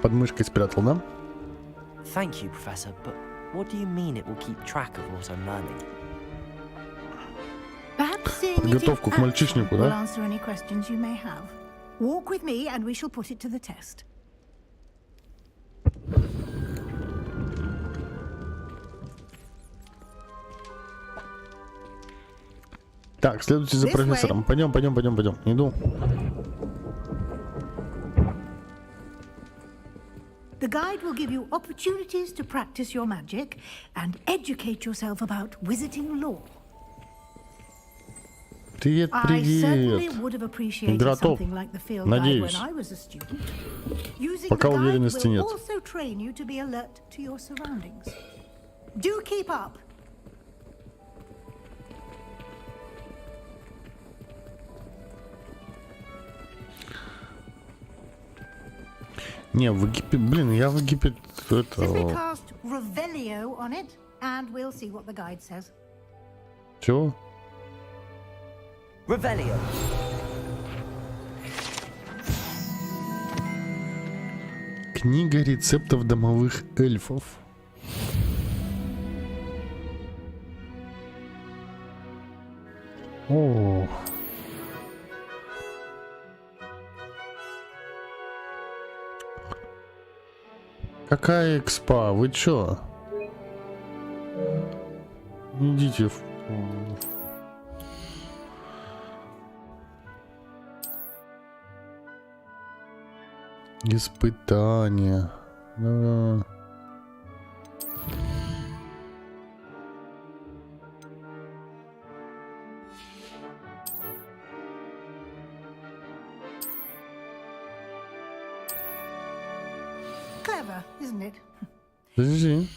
Под мышкой спрятал, да? Thank you, Professor, but what do you mean it will keep track of what I'm learning? Подготовку к мальчишнику, да? Walk with me and we shall put it to the test. Так, следуйте за профессором. Пойдем. Иду. The guide will give you opportunities to practice your magic and educate yourself about wizarding lore. Привет. Готов. Надеюсь. Пока уверенности нет. Не, в Египет, блин, я в Египет это... Чего? Revelio. Книга рецептов домовых эльфов. Какая экспа? Вы чё? Идите в... Испытания. Да. Clever, isn't it? Подожди.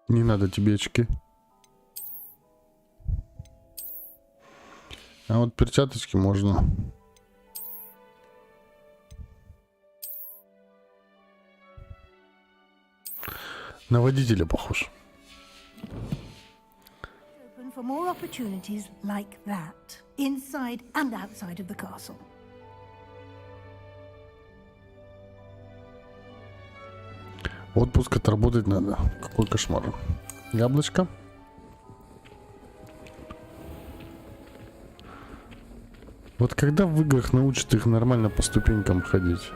Не надо тебе очки. А вот перчаточки можно. На водителя похож. Open for more opportunities like that, inside and outside of the castle. Отпуск отработать надо. Какой кошмар. Яблочко. Вот когда в играх научат их нормально по ступенькам ходить?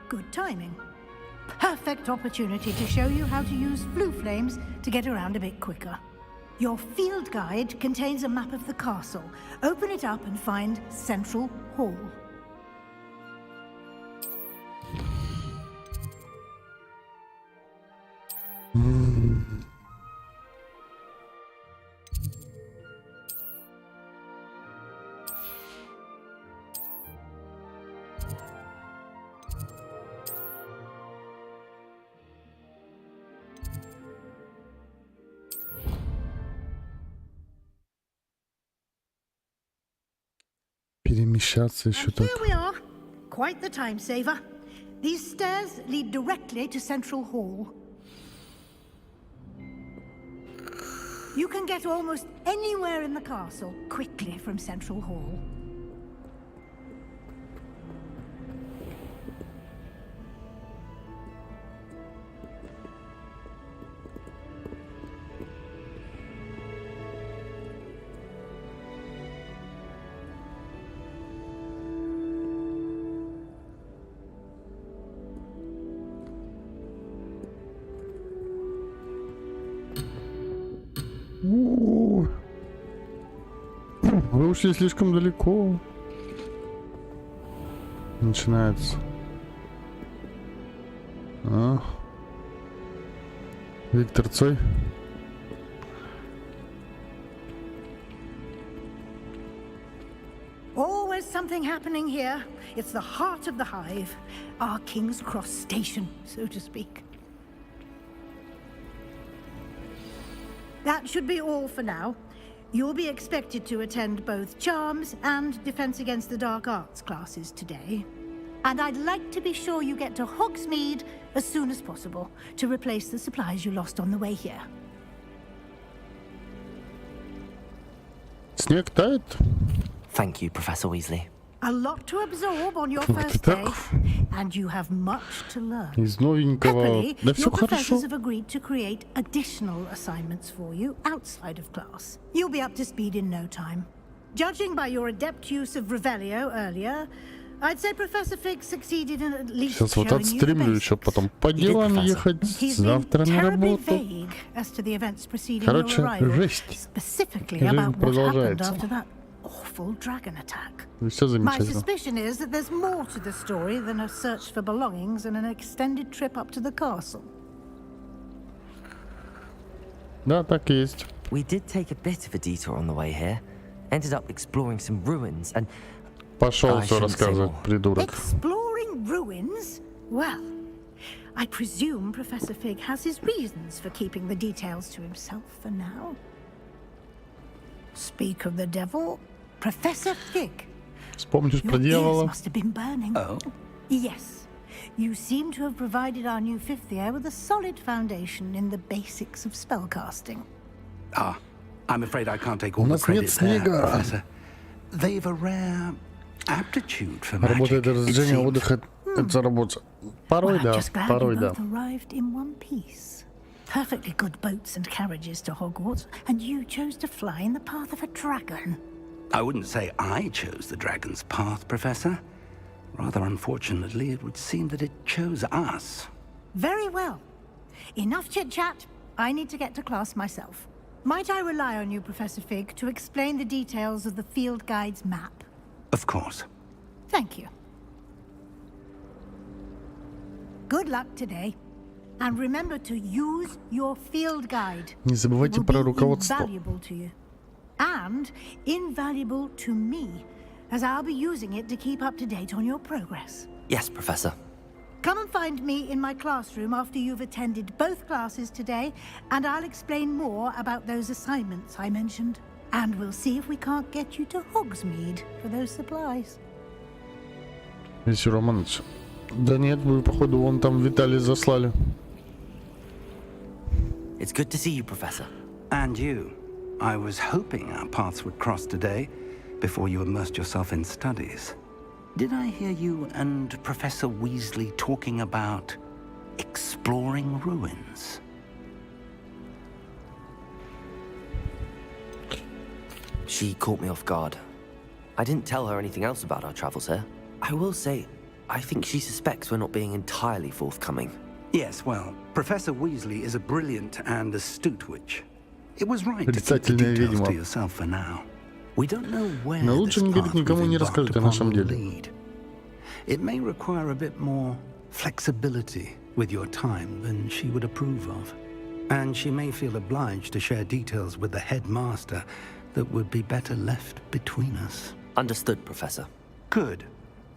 Good timing. Perfect opportunity to show you how to use blue flames to get around a bit quicker. Your field guide contains a map of the castle. Open it up and find Central Hall. Перемещаться еще так. Here we are. Quite the time saver. These stairs lead directly to Central Hall. You can get almost anywhere in the castle quickly from Central Hall. Вы ушли слишком далеко. Начинается. Виктор Цой. Always something happening here. It's the heart of the hive. Our King's Cross station, so to speak. That should be all for now. You'll be expected to attend both Charms and Defense Against the Dark Arts classes today. And I'd like to be sure you get to Hogsmeade as soon as possible to replace the supplies you lost on the way here. Снег тает. Thank you, Professor Weasley. A lot to absorb on your first day, and you have much to learn. Из новенького. Да все Your хорошо. professors have agreed to create additional assignments for you outside of class. You'll be up to speed in no time. Judging by your adept use of Revelio earlier, I'd say Professor Fig succeeded in at least Сейчас вот showing you the отстримлю еще потом по делам ехать. Завтра на работу. Короче, жесть. Жизнь продолжается. Awful dragon attack. Все My замечательно. suspicion is that there's more to the story than a search for belongings and an extended trip up to the castle. Да, так и есть. We did take a bit of a detour on the way here. Ended up exploring some ruins and... Пошел все рассказывать, придурок. Exploring ruins? Well, I presume Professor Fig has his reasons for keeping the details to himself for now. Speak of the devil, Professor Fig. Вспомнишь про Your ears дьявола? must have been burning. Oh? Yes. You seem to have provided our new fifth year with a solid foundation in the basics of spellcasting. Ah, I'm afraid I can't take all У the нас нет credit there, снега. Professor. They've a rare aptitude for magic. Работа — это it развлечение, seems. отдых — это работа. Порой I'm да, just glad порой you да. both arrived in one piece. Perfectly good boats and carriages to Hogwarts, and you chose to fly in the path of a dragon. I wouldn't say I chose the dragon's path, Professor. Rather unfortunately, it would seem that it chose us. Very well. Enough chit-chat. I need to get to class myself. Might I rely on you, Professor Fig, to explain the details of the field guide's map? Of course. Thank you. Good luck today. And remember to use your field guide. Не забывайте It will про be руководство. invaluable to you. And invaluable to me, as I'll be using it to keep up to date on your progress. Yes, Professor. Come and find me in my classroom after you've attended both classes today, and I'll explain more about those assignments I mentioned. And we'll see if we can't get you to Hogsmeade for those supplies. Если Романович. Да нет, вы, походу, вон там Виталий заслали. It's good to see you, Professor. And you. I was hoping our paths would cross today, before you immersed yourself in studies. Did I hear you and Professor Weasley talking about exploring ruins? She caught me off guard. I didn't tell her anything else about our travels here. I will say, I think she suspects we're not being entirely forthcoming. Yes, well, Professor Weasley is a brilliant and astute witch. It was right to keep the Отрицательная details ведьма. to yourself for now. We don't know where Но this лучше не говорить path никому, we've не embarked рассказывать о upon нашем will деле. lead. It may require a bit more flexibility with your time than she would approve of. And she may feel obliged to share details with the headmaster that would be better left between us. Understood, Professor. Good.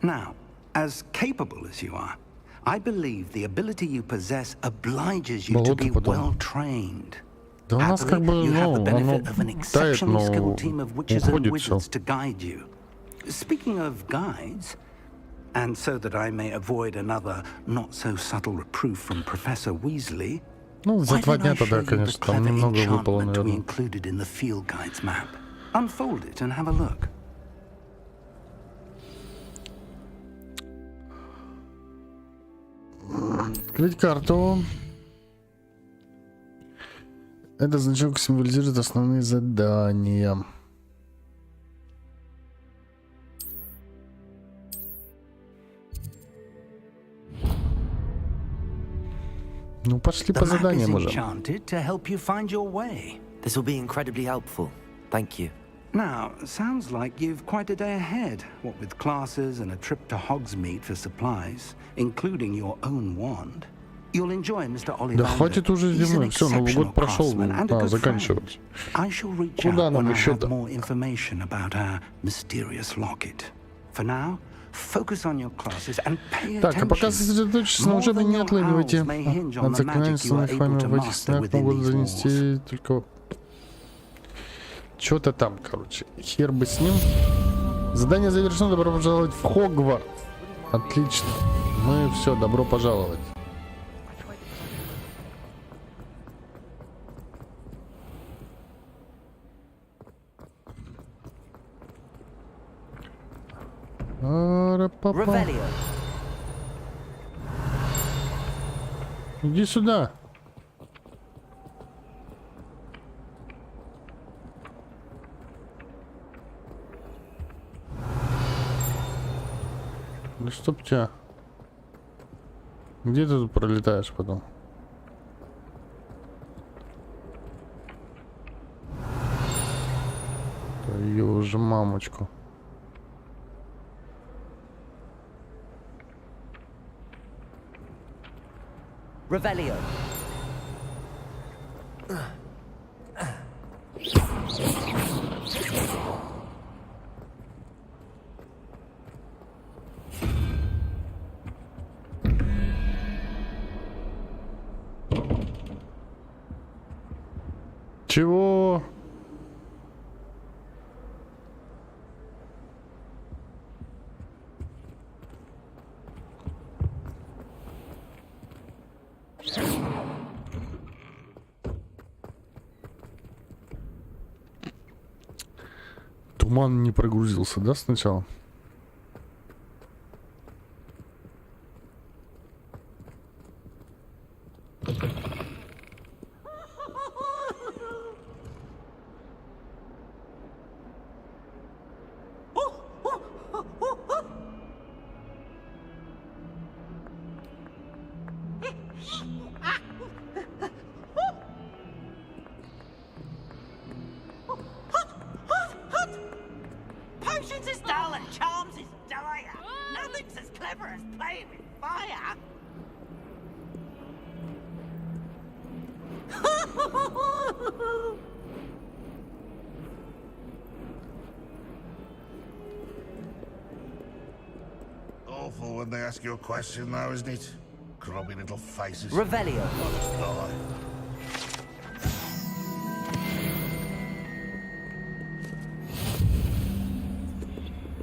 Now, as capable as you are, I believe the ability you possess obliges you to be well trained. Да у нас как бы, You have the ну, оно benefit of an тает, exceptionally но skilled team of witches and уходит все. wizards to guide you. Speaking of guides, and so that I may avoid another not-so-subtle reproof from Professor Weasley, Ну, за why 2 don't дня I show тогда, you the конечно, там clever немного выпало, enchantment we наверное. included in the field guide's map? Unfold it and have a look. Открыть карту. Этот значок символизирует основные задания. Ну, пошли по The map is заданиям уже. enchanted to help you find your way. This will be incredibly helpful. Thank you. Now, sounds like you've quite a day ahead, what with classes and a trip to Hogsmeade for supplies, including your own wand. You'll enjoy Mr. Ollivander. Да хватит уже He's an зимой. Все, Новый exceptional год прошел. craftsman and a good Заканчивать. friend. I shall reach Куда out нам when I have еще-то? more information about our mysterious locket. For now, focus on your classes and pay Так, а пока attention. сосредоточьтесь на More учебе, than не your отлынивайте. owls may hinge on От the заклинаний, magic you are созданных вами able to в этих master снах, within могут these занести walls. только... Что-то там, короче. Хер бы с ним. Задание завершено. Добро пожаловать в Хогвартс. Отлично. Мы все, добро пожаловать. Revelio. Иди сюда. Да чтоб тебя. Где ты тут пролетаешь потом? Твою же мамочку. Revelio. Чего? Туман не прогрузился, да, сначала? Potions is dull and charms is dire. Nothing's as clever as playing with fire. Awful when they ask you a question, though, isn't it? Grubby little faces. Revelio.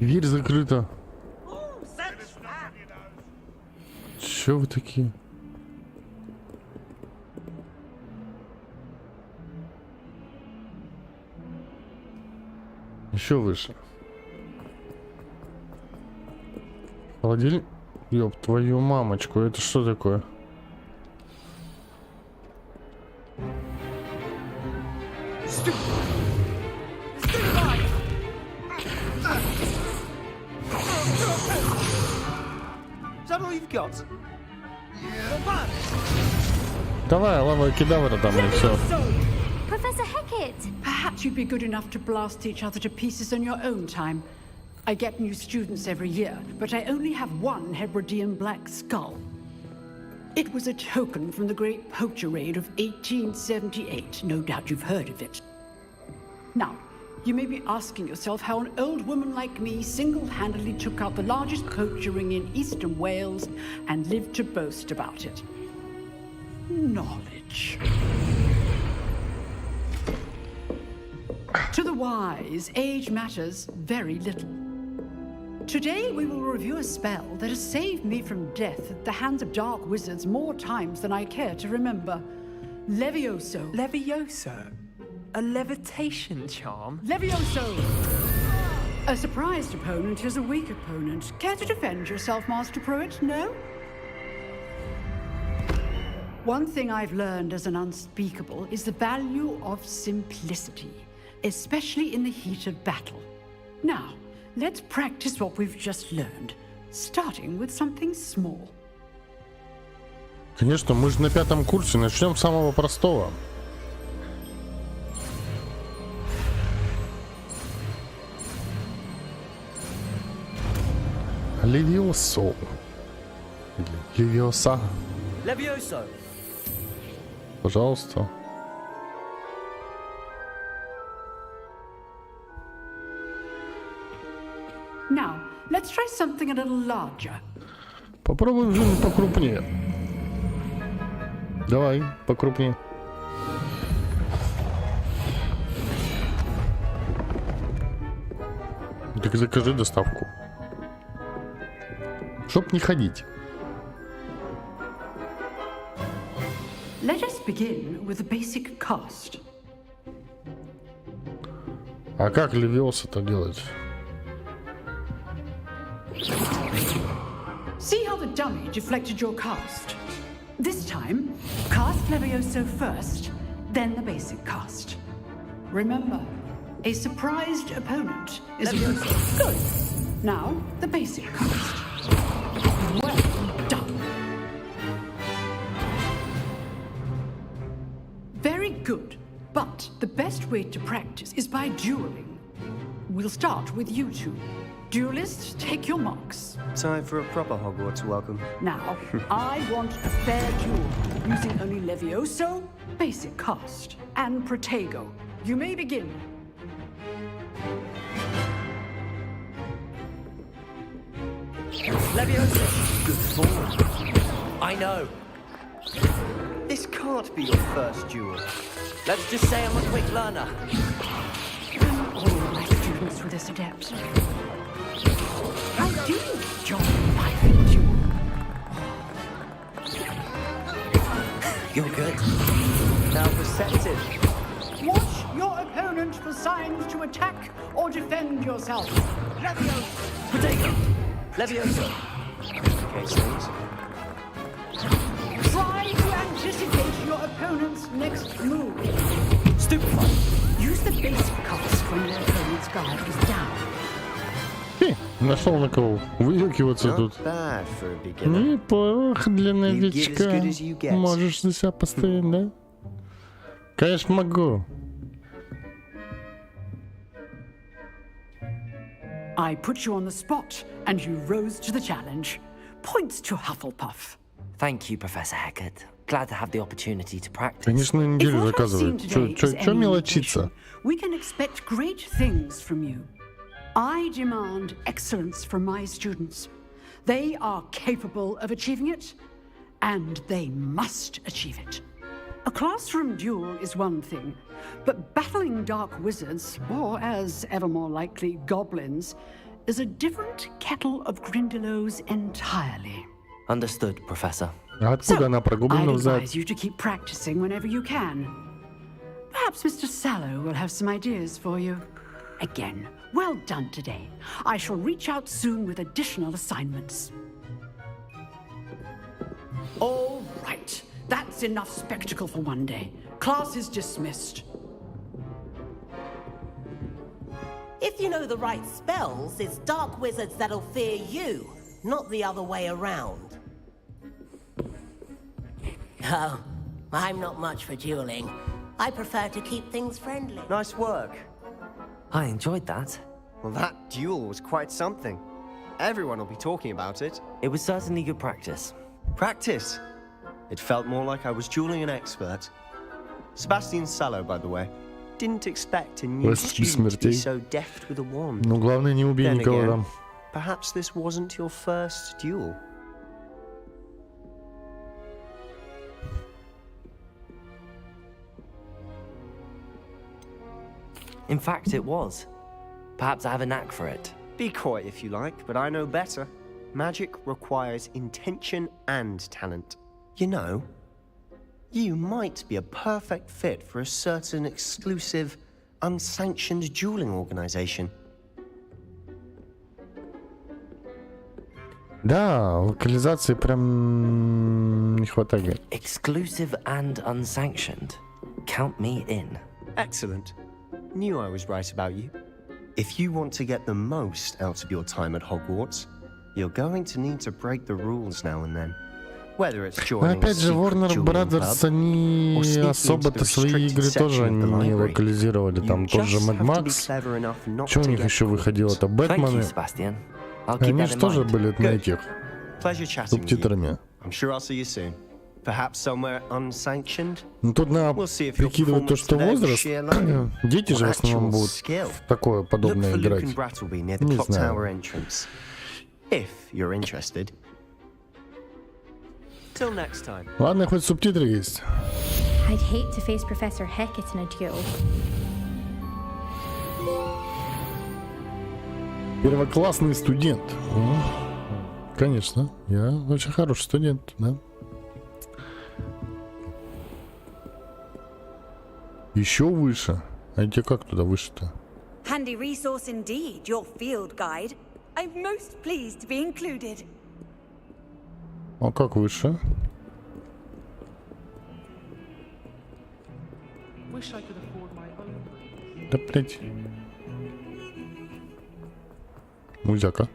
Дверь закрыта. Чё вы такие? Еще выше. Холодильник? Ёб твою мамочку, это что такое? Давай, лава кидавра там и все. Professor Hecat! Perhaps you'd be good enough to blast each other to pieces on your own time. I get new students every year, but I only have one Hebridean black skull. It was a token from the Great Poacher Raid of 1878. No doubt you've heard of it. Now, you may be asking yourself how an old woman like me single-handedly took out the largest poacher ring in eastern Wales and lived to boast about it. Knowledge. To the wise, age matters very little. Today we will review a spell that has saved me from death at the hands of dark wizards more times than I care to remember. Levioso. Levioso? A levitation charm? Levioso! A surprised opponent is a weak opponent. Care to defend yourself, Master Pruitt? No? One thing I've learned as an unspeakable is the value of simplicity, especially in the heat of battle. Now, let's practice what we've just learned, starting with something small. Конечно, мы же на 5-м курсе, начнем с самого простого. Левиосо. Левиоса. Levioso. Пожалуйста. Now, let's try something a little larger. Попробуем что-нибудь покрупнее. Давай, покрупнее. Так закажи доставку. Чтоб не ходить. Let us begin with the basic cast. А как Левиоса-то делать? See how the dummy deflected your cast? This time, cast Levioso first, then the basic cast. Remember, a surprised opponent is Levioso. Good. Now, the basic cast. Well done. Very good, but the best way to practice is by dueling. We'll start with you two. Duelists, take your marks. Time for a proper Hogwarts welcome. Now, I want a fair duel, using only Levioso, basic cast, and Protego. You may begin. Levioso. Good form. I know. This can't be your first duel. Let's just say I'm a quick learner. All my students were this adept. I do enjoy my duel. You're good. Now perceptive. Watch your opponent for signs to attack or defend yourself. Leviosa! Potato! Leviosa! Okay, please. Try to anticipate your opponent's next move. Stupefy! Use the basic cast when your opponent's guard is down. Нашел на кого выюкиваться тут. Неплохо для новичка. Можешь за себя постоять, да? Конечно, могу. I put you on the spot, and you rose to the challenge. Points to Hufflepuff. Thank you, Professor Hecat. Glad to have the opportunity to practice. Конечно, неделю заказывают. Чё мелочиться? We can expect great things from you. I demand excellence from my students. They are capable of achieving it, and they must achieve it. A classroom duel is one thing, but battling dark wizards, or as ever more likely, goblins, is a different kettle of Grindylows entirely. Understood, Professor. Откуда она про гоблинов знает? I advise you to keep practicing whenever you can. Perhaps Mr. Sallow will have some ideas for you. Again, well done today. I shall reach out soon with additional assignments. All right. That's enough spectacle for one day. Class is dismissed. If you know the right spells, it's dark wizards that'll fear you, not the other way around. Oh, I'm not much for dueling. I prefer to keep things friendly. Nice work. I enjoyed that. Well, that duel was quite something. Everyone will be talking about it. It was certainly good practice. Practice? It felt more like I was dueling an expert. Sebastian Sallow, by the way. Didn't expect a new student to be so deft with a wand. Ну, главное, не убей никого там. Perhaps this wasn't your first duel. In fact, it was. Perhaps I have a knack for it. Be coy if you like, but I know better. Magic requires intention and talent. You know, you might be a perfect fit for a certain exclusive, unsanctioned dueling organization. Да, локализации прям не хватает. Exclusive and unsanctioned. Count me in. Excellent. Knew I was right about you. If you want to get the most out of your time at Hogwarts, you're going to need to break the rules now and then. Whether it's joining опять же, Warner Brothers, они особо-то свои игры тоже не локализировали. Там тот же Mad Max. Что у них еще выходило-то? Бэтмены. Они же тоже были на этих субтитрами. Ну тут надо прикидывать то, что возраст. Дети же в основном будут в такое подобное играть. Не знаю. Ладно, хоть субтитры есть. I'd hate to face Professor Hecat in a duel. Первоклассный студент. Конечно, я очень хороший студент, да. Еще выше. А тебе как туда выше-то? Handy resource indeed, your field guide. I'm most pleased to be included. А как выше? Да, блять. Музяка.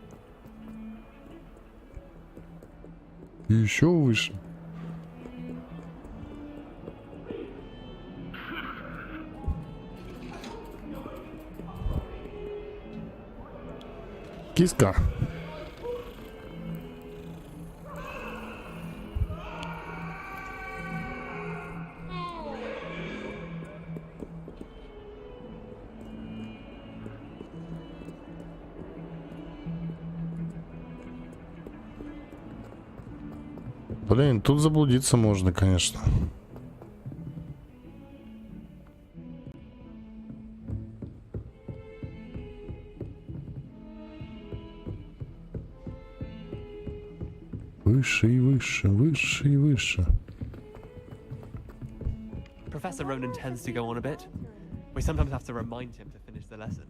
Еще выше. Киска. Блин, тут заблудиться можно, конечно. Выше и выше, выше и выше. Professor Ronan tends to go on a bit. We sometimes have to remind him to finish the lesson.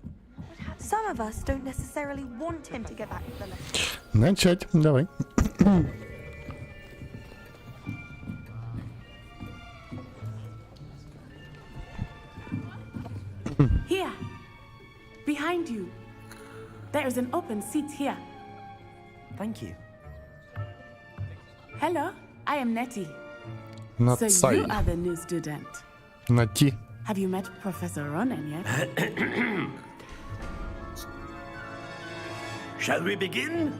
Some of us don't necessarily want him to get back to the lesson. Начать, давай. Here, behind you. There is an open seat here. Thank you. Hello, I am Nettie. Not So Sai. you are the new student. Nati. Have you met Professor Ronan yet? Shall we begin?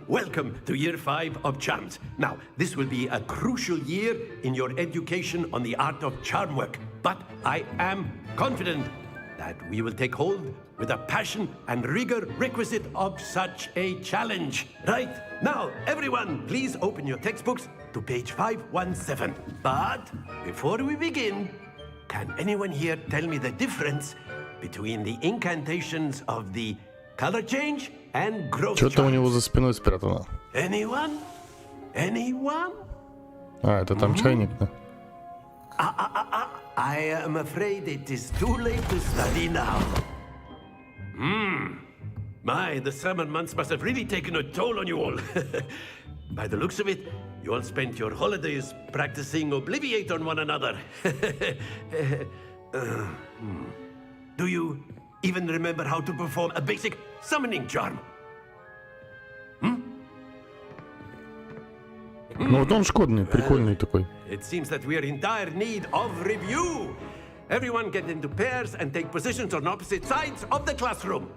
Welcome to year 5 of charms. Now, this will be a crucial year in your education on the art of charm work. But I am confident that we will take hold with the passion and rigor requisite of such a challenge. Right, now, everyone, please open your textbooks to page 517. But before we begin, can anyone here tell me the difference between the incantations of the color change and growth Что-то у него charms? за спиной спрятано. Anyone? Anyone? А, это там чайник, да? I am afraid it is too late to study now. My, the summer months must have really taken a toll on you all. By the looks of it, you all spent your holidays practicing Obliviate on one another. Do you even remember how to perform a basic summoning charm? Ну вот он шкодный, прикольный такой. It seems that we are in dire need of review. Everyone get into pairs and take positions on opposite sides of the classroom.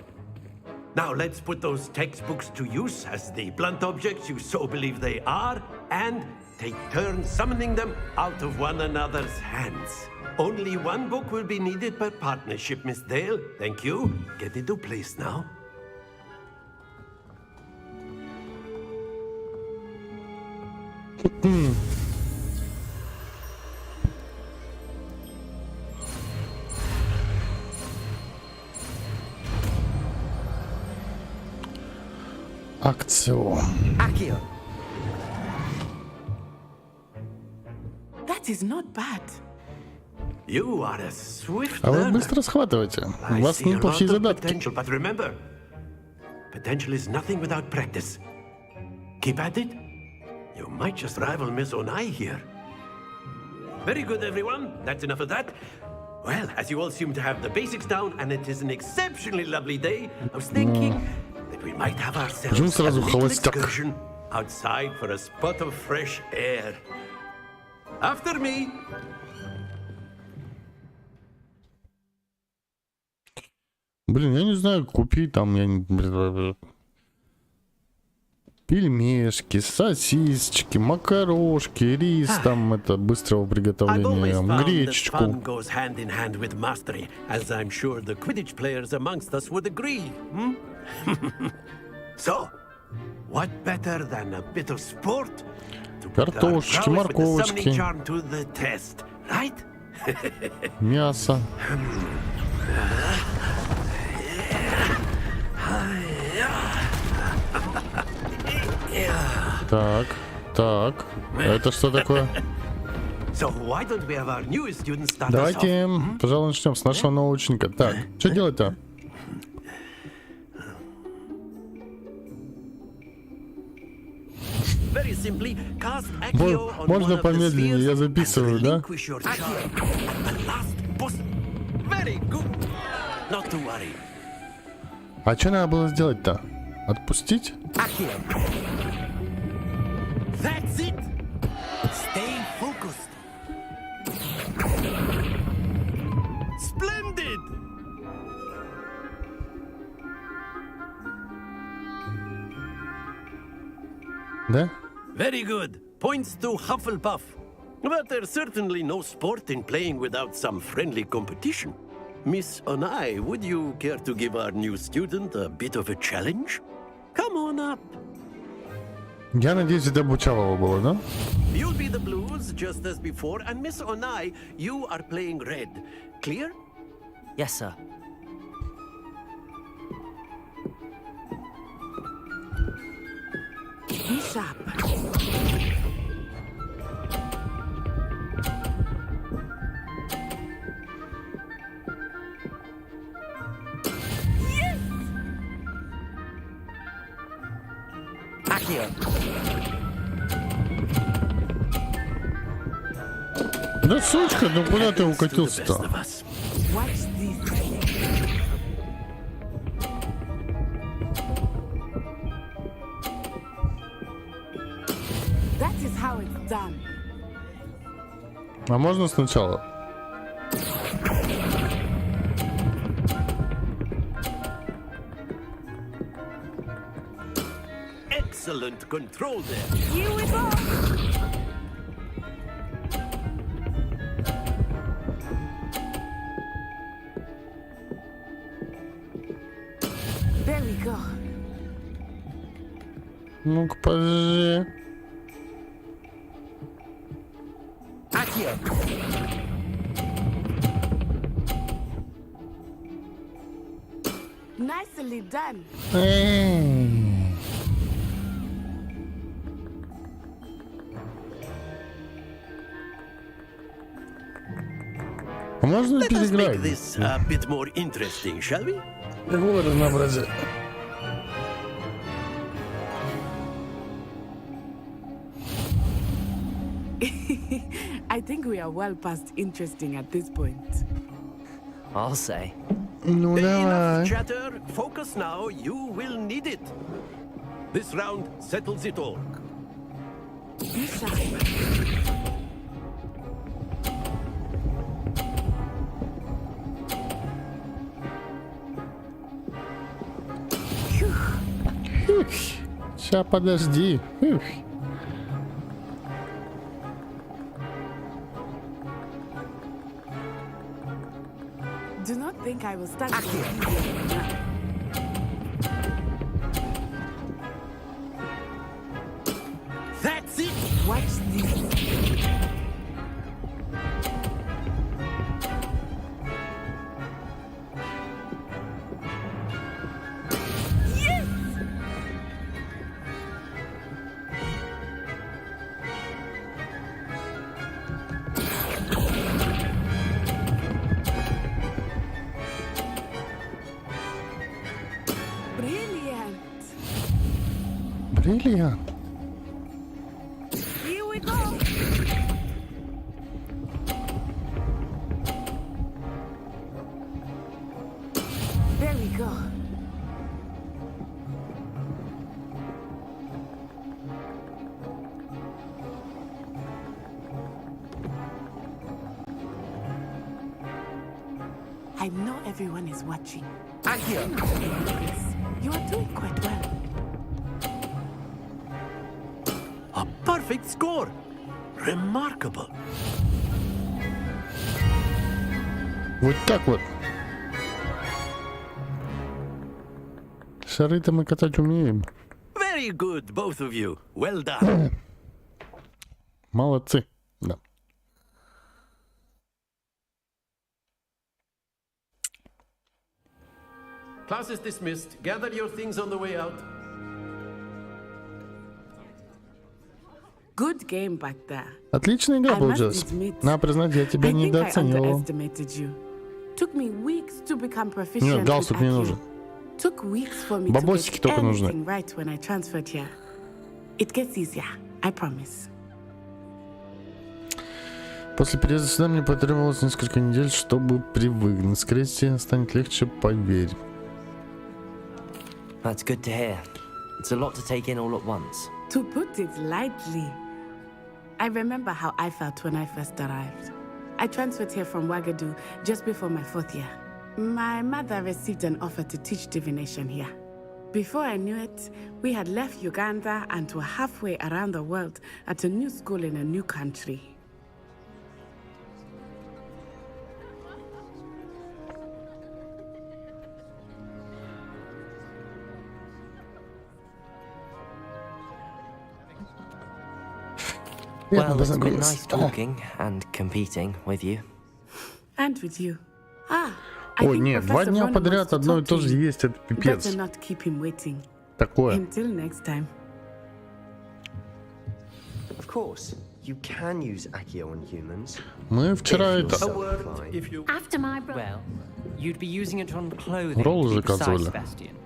Now let's put those textbooks to use as the blunt objects you so believe they are, and take turns summoning them out of one another's hands. Only one book will be needed per partnership, Miss Dale. Thank you. Get into place now. Акцио. Akio. That is not bad. You are a swift А вы learner. быстро схватываете. У I вас see a lot неплохие of задатки. potential, but remember, potential is nothing without practice. Keep at it. You might just rival Miss Onai here. Very good, everyone. That's enough of that. Well, as you all seem to have the basics down, and it is an exceptionally lovely day, I was thinking that we might have Почему ourselves a сразу little холостяк? excursion outside for a spot of fresh air. After me. Блин, я не знаю, купи там, я не... Пельмешки, сосисочки, макарошки, рис, там это быстрого I've always приготовления, found that гречечку. fun goes hand in hand with mastery, as I'm sure the Quidditch players amongst us would agree. So, what better than a bit of sport to put our Картошечки, prowess with the summoning морковочки, charm to the test, right? мясо. Так, так, это что такое? So why don't we have our newest students start us Давайте, off? пожалуй, начнем с нашего нового ученика. Так, что делать-то? Very simply, cast Accio on one Можно of the помедленнее, spheres я and записываю, да? relinquish your charm. And last boost. Very good. Not to worry. А что надо было сделать-то? Отпустить? That's it. Stay focused. Splendid. Да? Very good. Points to Hufflepuff. But there's certainly no sport in playing without some friendly competition. Miss Onai, would you care to give our new student a bit of a challenge? Come on up. Я надеюсь, это обучалово было, да? You'll be the blues just as before, and Miss Onai, you are playing red. Clear? Yes, sir. Be sharp. Да сучка, ну куда ты укатился-то? А можно сначала? Excellent control there. Here we go. There we go. Ну-ка, подожди. Nicely done. А можно Let us переиграть? make this a bit more interesting, shall we? Какое разнообразие? I think we are well past interesting at this point. I'll say. Ну Enough давай. chatter. Focus now. You will need it. This round settles it all. Be shy. Сейчас, подожди. Do not think I will stand That's it. Watch this. Бриллиант. Here we go. There we go. I know everyone is watching. You are doing quite well. A perfect score. Remarkable. Вот так вот. Шары-то мы катать умеем. Very good, both of you. Well done. Молодцы. Да. Class is dismissed. Gather your things on the way out. Good game back there. Отличная игра получилась. Надо признать, я тебя недооценивал. Took me weeks to become proficient. Нет, галстук не нужен. Took weeks for me Бабосики to только get нужны. everything right when I transferred here. It gets easier, I promise. После переезда сюда мне потребовалось несколько недель, чтобы привыкнуть. Скорее всего, станет легче, поверь. That's good to hear. It's a lot to take in all at once. To put it lightly, I remember how I felt when I first arrived. I transferred here from Ouagadougou just before my 4th year. My mother received an offer to teach divination here. Before I knew it, we had left Uganda and were halfway around the world at a new school in a new country. Well, it's been nice talking and competing with you. And with you. Ой, нет, 2 дня подряд одно и то же есть, это пипец. Better not keep him waiting. Такое. Until next time. Of course, you can use Accio on humans. Мы вчера это... After my Well, you'd be using it on clothing Роллы to be precise, заказывали. Sebastian.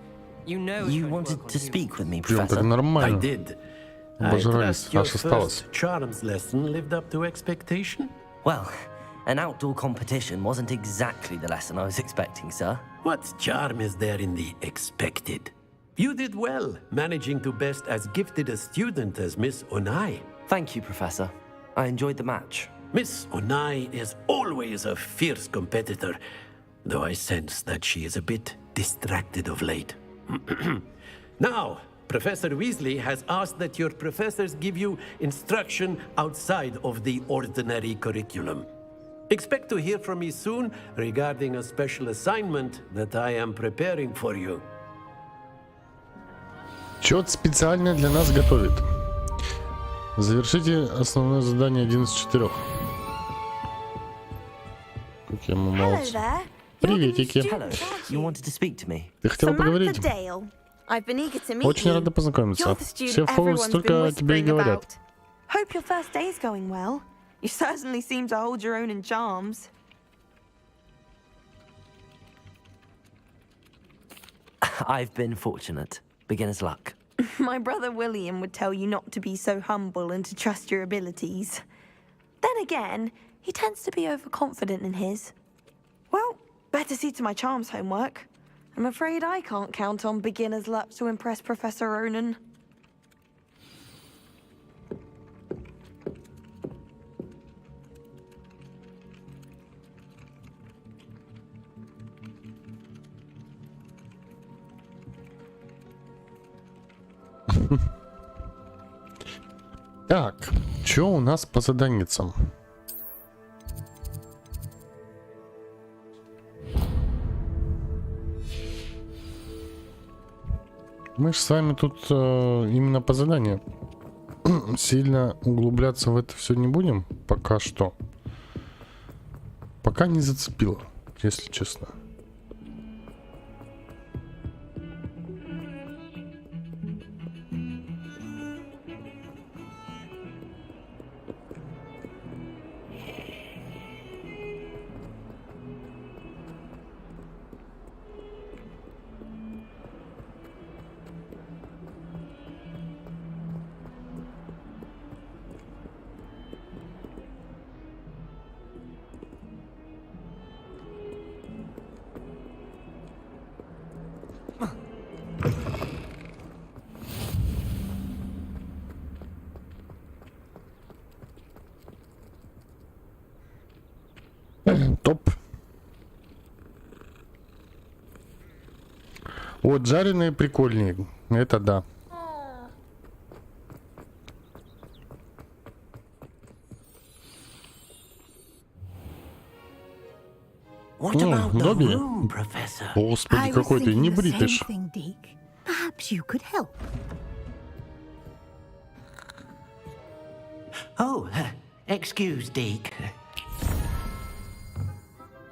You wanted to speak with me, Прям так Professor? нормально. I did. I Обожрались, trust your аж осталось. first charms lesson lived up to expectation? Well, an outdoor competition wasn't exactly the lesson I was expecting, sir. What charm is there in the expected? You did well, managing to best as gifted a student as Miss Onai. Thank you, Professor. I enjoyed the match. Miss Onai is always a fierce competitor, though I sense that she is a bit distracted of late. Now, Professor Weasley has asked that your professors give you instruction outside of the ordinary curriculum. Expect to hear from me soon regarding a special assignment that I am preparing for you. Чёт специально для нас готовит. Завершите основное задание 1 из 4. Какие мы молодцы. Приветики. You wanted to speak to me? Ты хотела поговорить? Очень рада познакомиться. Все в Хогвартс только о тебе и говорят. Hope your first day's going well. You certainly seem to hold your own in charms. I've been fortunate. Beginner's luck. My brother William would tell you not to be so humble and to trust your abilities. Then again, he tends to be overconfident in his. Well, better see to my charms homework. I'm afraid I can't count on beginner's luck to impress Professor Ronan. Так, что у нас по заданницам? Мы же с вами тут именно по заданию. Сильно углубляться в это все не будем. Пока что. Пока не зацепило, если честно. Топ. Вот жареные прикольнее. Это да. Добби. Господи, какой ты не бритыш. Perhaps you could help. Oh, excuse, Deke.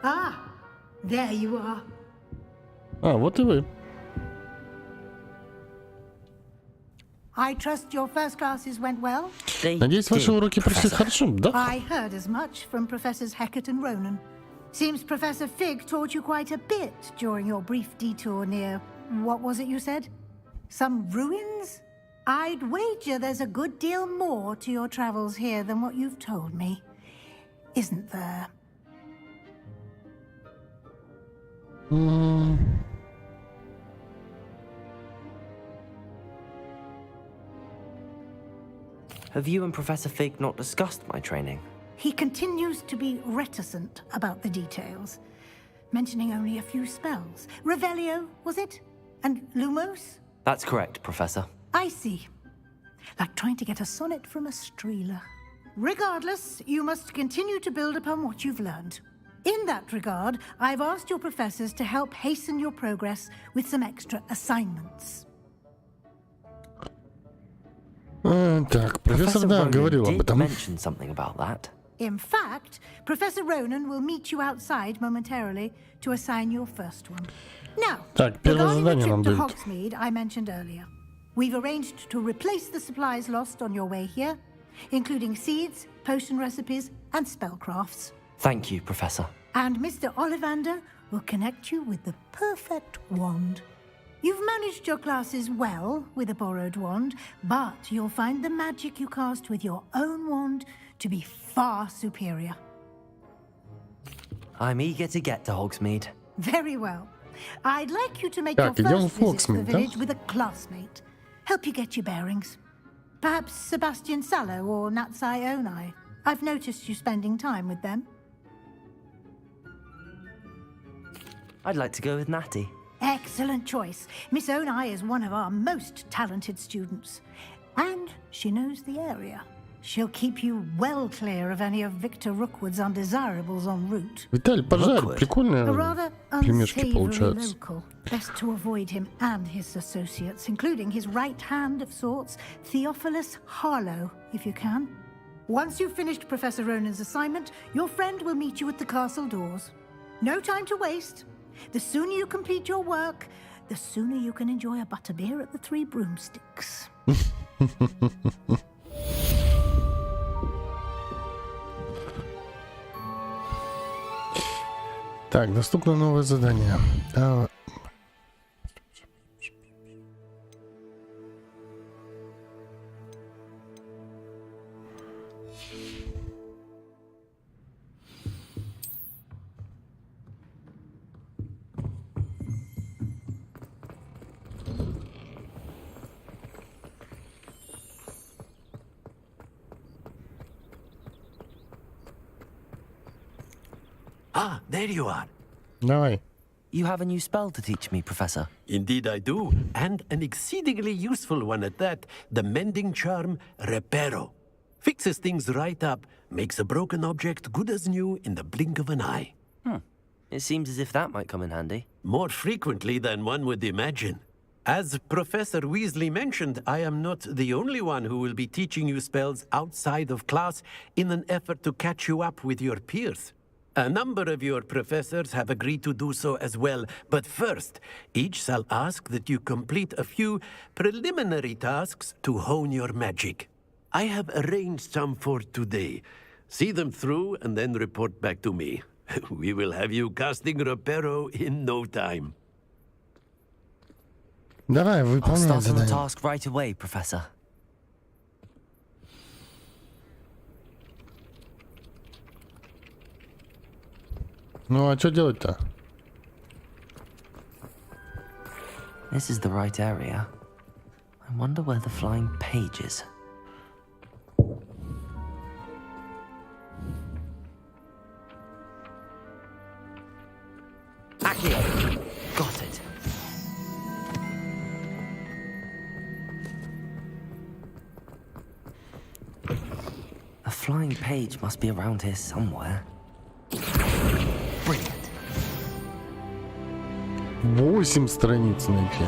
Ah, there you are. А, вот и вы. I trust your first classes went well. Надеюсь, ваши уроки прошли хорошо, да? I heard as much from Professors Hecat and Ronan. Seems Professor Fig taught you quite a bit during your brief detour near, what was it you said? Some ruins? I'd wager there's a good deal more to your travels here than what you've told me. Isn't there? Have you and Professor Fig not discussed my training? He continues to be reticent about the details, mentioning only a few spells. Revelio, was it? And Lumos? That's correct, Professor. I see. Like trying to get a sonnet from a streeler. Regardless, you must continue to build upon what you've learned. In that regard, I've asked your professors to help hasten your progress with some extra assignments. Так, профессор, да, говорил об этом. Mention something about that. In fact, Professor Ronan will meet you outside momentarily to assign your first one. Now, Так, первое regarding задание the нам trip to дают. Hogsmeade I mentioned earlier, we've arranged to replace the supplies lost on your way here, including seeds, potion recipes, and spellcrafts. Thank you, Professor. And Mr. Ollivander will connect you with the perfect wand. You've managed your classes well with a borrowed wand, but you'll find the magic you cast with your own wand to be far superior. I'm eager to get to Hogsmeade. Very well. I'd like you to make your first visit to the village with a classmate. Help you get your bearings. Perhaps Sebastian Sallow or Natsai Onai. I've noticed you spending time with them. I'd like to go with Natty. Excellent choice. Miss Onai is one of our most talented students. And she knows the area. She'll keep you well clear of any of Victor Rookwood's undesirables en route. Виталий, пожалуй, прикольные A rather пельмешки unsavory получаются. local. Best to avoid him and his associates, including his right hand of sorts, Theophilus Harlow, if you can. Once you've finished Professor Ronan's assignment, your friend will meet you at the castle doors. No time to waste. The sooner you complete your work, the sooner you can enjoy a butterbeer at the Three Broomsticks. Так, доступно новое задание. Ah, there you are. Давай. You have a new spell to teach me, Professor. Indeed I do, and an exceedingly useful one at that. The mending charm, Reparo. Fixes things right up, makes a broken object good as new in the blink of an eye. It seems as if that might come in handy. More frequently than one would imagine. As Professor Weasley mentioned, I am not the only one who will be teaching you spells outside of class in an effort to catch you up with your peers. A number of your professors have agreed to do so as well, but first, each shall ask that you complete a few preliminary tasks to hone your magic. I have arranged some for today. See them through and then report back to me. We will have you casting Reparo in no time. Давай, I'll выполняй start on the задание. task right away, Professor. Ну, а что делать-то? This is the right area. I wonder where the flying page is. Accio! Got it. A flying page must be around here somewhere. Brilliant. 8 страниц найти.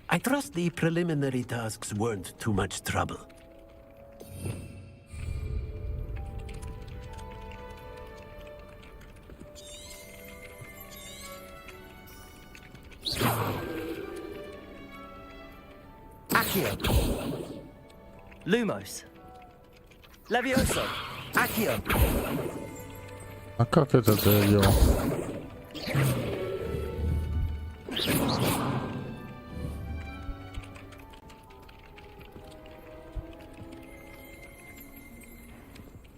I trust the preliminary tasks weren't too much trouble. Accio. Lumos. Levioso. Accio. А как это-то я делал?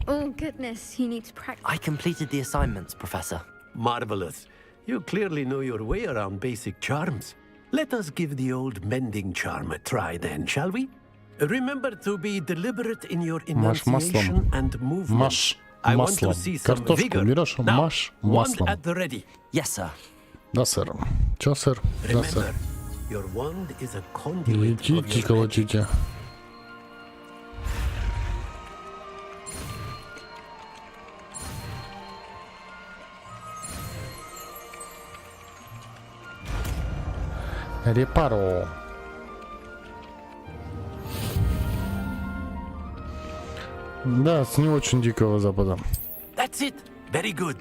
Oh, goodness, he needs practice. I completed the assignments, Professor. Marvelous. You clearly know your way around basic charms. Let us give the old mending charm a try then, shall we? Remember to be deliberate in your enunciation and movement. Маш I want to маслом. see some Картошку vigor. берешь, Now, маш wand маслом. at the ready. Yes, sir. Да, сэр. Чё, сэр? Да, сэр. Remember, your wand is a conduit of Летите, your колотите. Репаро. Да, с не очень Дикого Запада. That's it. Very good.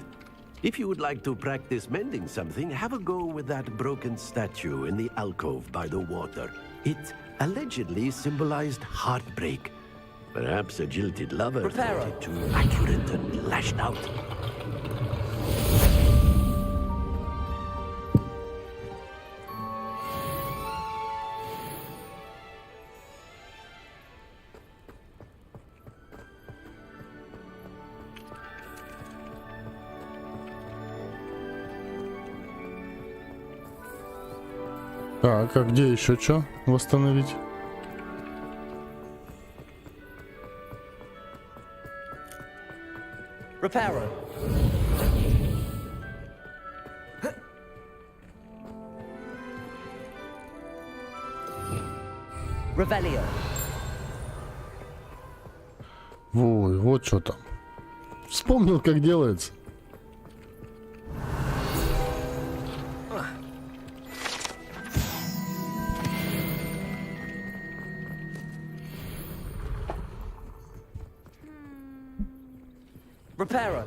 If you would like to practice mending something, have a go with that broken statue in the alcove by the water. It allegedly symbolized heartbreak. Perhaps a jilted lover Reparo. found it too accurate and lashed out. Так, а где еще что восстановить? Reparo. Revelio. Ой, вот что там. Вспомнил, как делается. Reparo.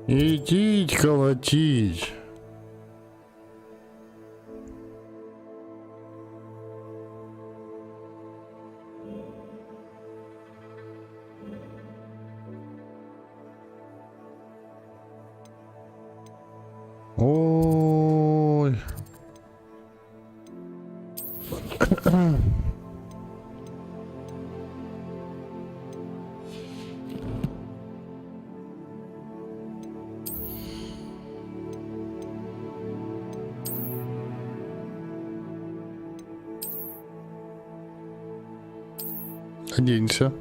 Идите колотить. Ой. Оденься.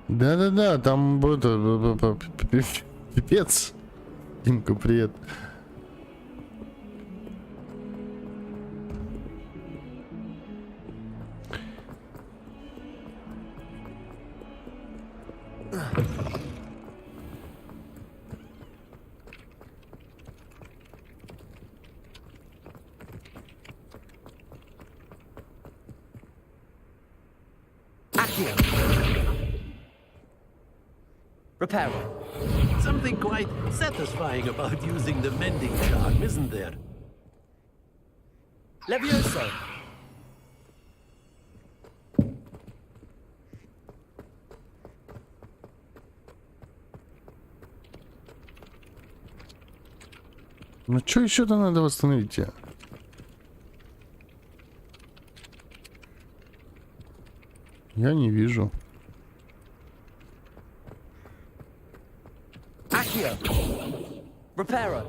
Да-да-да, там будет пипец. Димка, привет. Reparo. Something quite satisfying about using the mending charm, isn't there? Levioso. Ну что еще-то надо восстановить тебе? Я не вижу. Reparo.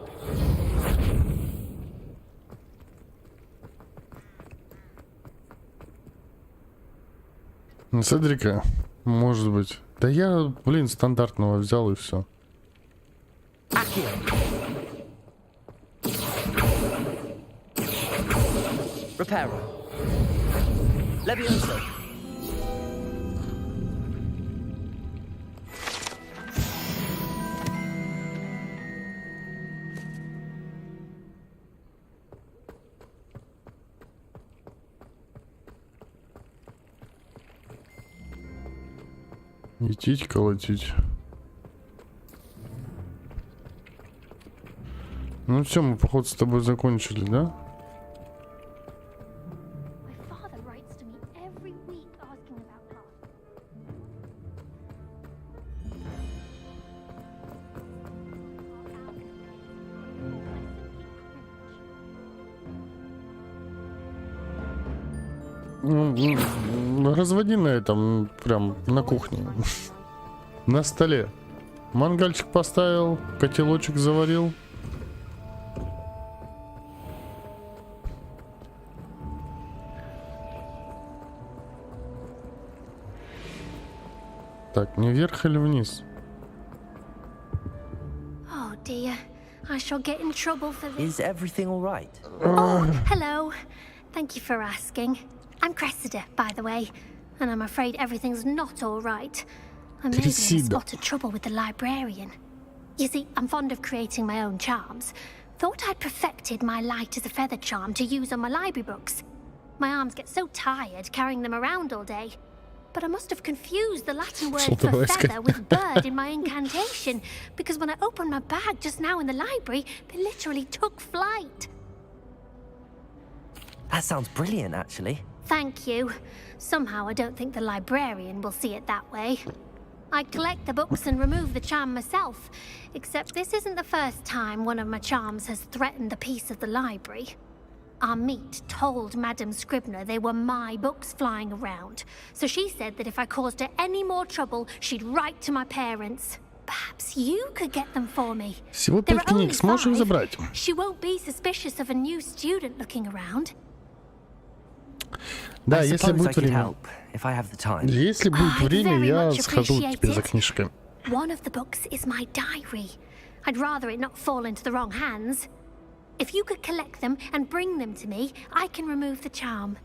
Седрика, может быть. Да я, блин, стандартного взял и все. Reparo. Levioso. Идти колотить. Ну все, мы, походу, с тобой закончили, да? Разводи на этом, прям на кухне. На столе. Мангальчик поставил, котелочек заварил. Так, не вверх или вниз? Oh dear, I shall get in trouble for this. Is everything all right? Oh, hello. Thank you for asking. I'm Cressida, by the way, and I'm afraid everything's not all right. I may be in a spot of trouble with the librarian. You see, I'm fond of creating my own charms. Thought I'd perfected my light as a feather charm to use on my library books. My arms get so tired carrying them around all day. But I must have confused the Latin word for feather with bird in my incantation, because when I opened my bag just now in the library, they literally took flight. That sounds brilliant, actually. Thank you. Somehow I don't think the librarian will see it that way. I collect the books and remove the charm myself, except this isn't the first time one of my charms has threatened the peace of the library. Our meet told Madame Scribner they were my books flying around, so she said that if I caused her any more trouble, she'd write to my parents. Perhaps you could get them for me. Всего 5 книг, сможешь их забрать? She won't be suspicious of a new student looking around. Да, если будет время. Если будет время, я схожу к тебе за книжкой. One of the books is my diary. I'd rather it not fall into the wrong hands. If you could collect them and bring them to me, I can remove the charm.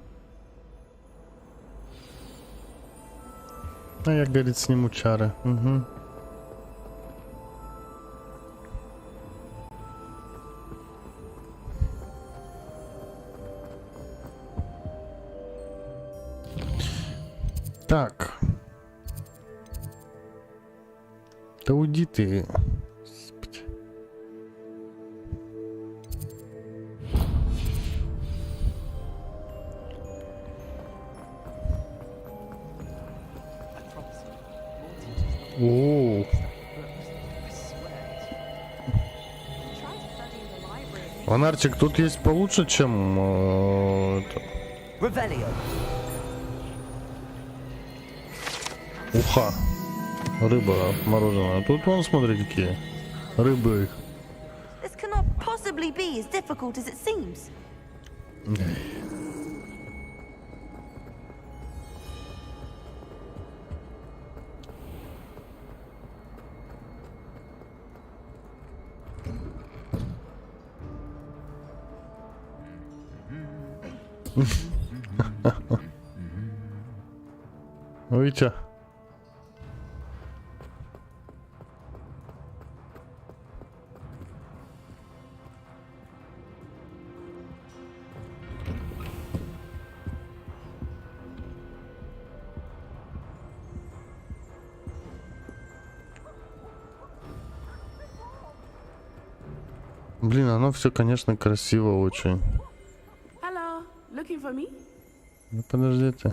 А я, говорит, сниму чары. Угу. Так. Да уйди ты. Господи. О. Фонарчик, тут есть получше, чем это. Уха. Рыба мороженая. Тут вон, смотри, какие рыбы. This cannot possibly be as difficult as it seems. Витя. Блин, оно все, конечно, красиво очень. Hello, looking for me? Ну подождите.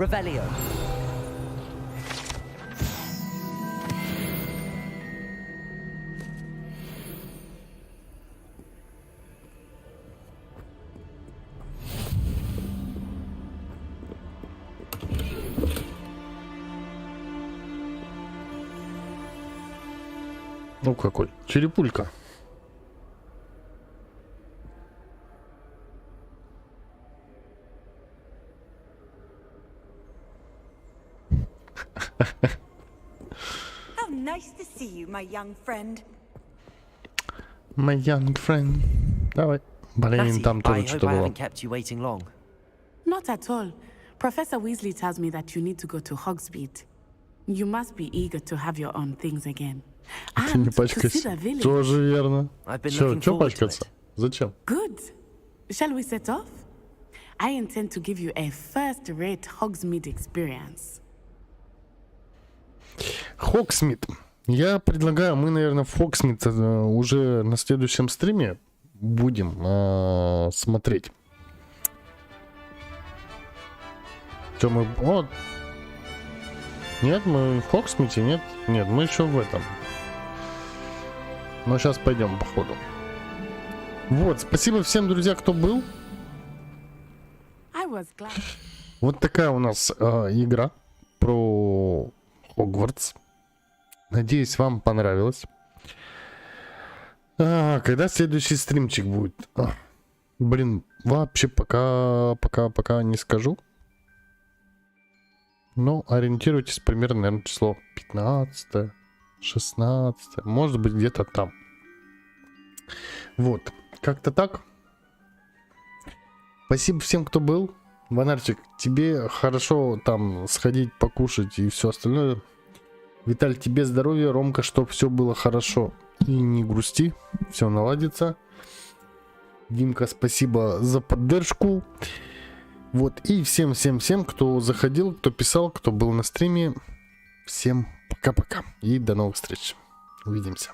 Ну какой? Черепулька. How nice to see you, my young friend. My young friend. Давай. Блин, там тоже что-то было. Kept you waiting long. Not at all. Professor Weasley tells me that you need to go to Hogsmeade. You must be eager to have your own things again. Ты не пачкайся. Тоже верно. Чё пачкаться? Зачем? Good. Shall we set off? I intend to give you a first-rate Hogsmeade experience. Хогсмит. Я предлагаю, мы, наверное, в Хогсмит уже на следующем стриме будем смотреть. Что мы... Вот. Нет, мы в Хогсмите, нет? Нет, мы еще в этом. Но сейчас пойдем по ходу. Вот, спасибо всем, друзья, кто был. Вот такая у нас игра про Хогвартс. Надеюсь, вам понравилось. Когда следующий стримчик будет? Блин, вообще пока не скажу. Но ориентируйтесь примерно, наверное, число 15, 16, может быть, где-то там. Вот, как-то так. Спасибо всем, кто был. Ванарчик, тебе хорошо там сходить, покушать и все остальное. Виталь, тебе здоровья. Ромка, чтобы все было хорошо. И не грусти, все наладится. Димка, спасибо за поддержку. Вот, и всем, кто заходил, кто писал, кто был на стриме. Всем пока-пока. И до новых встреч. Увидимся.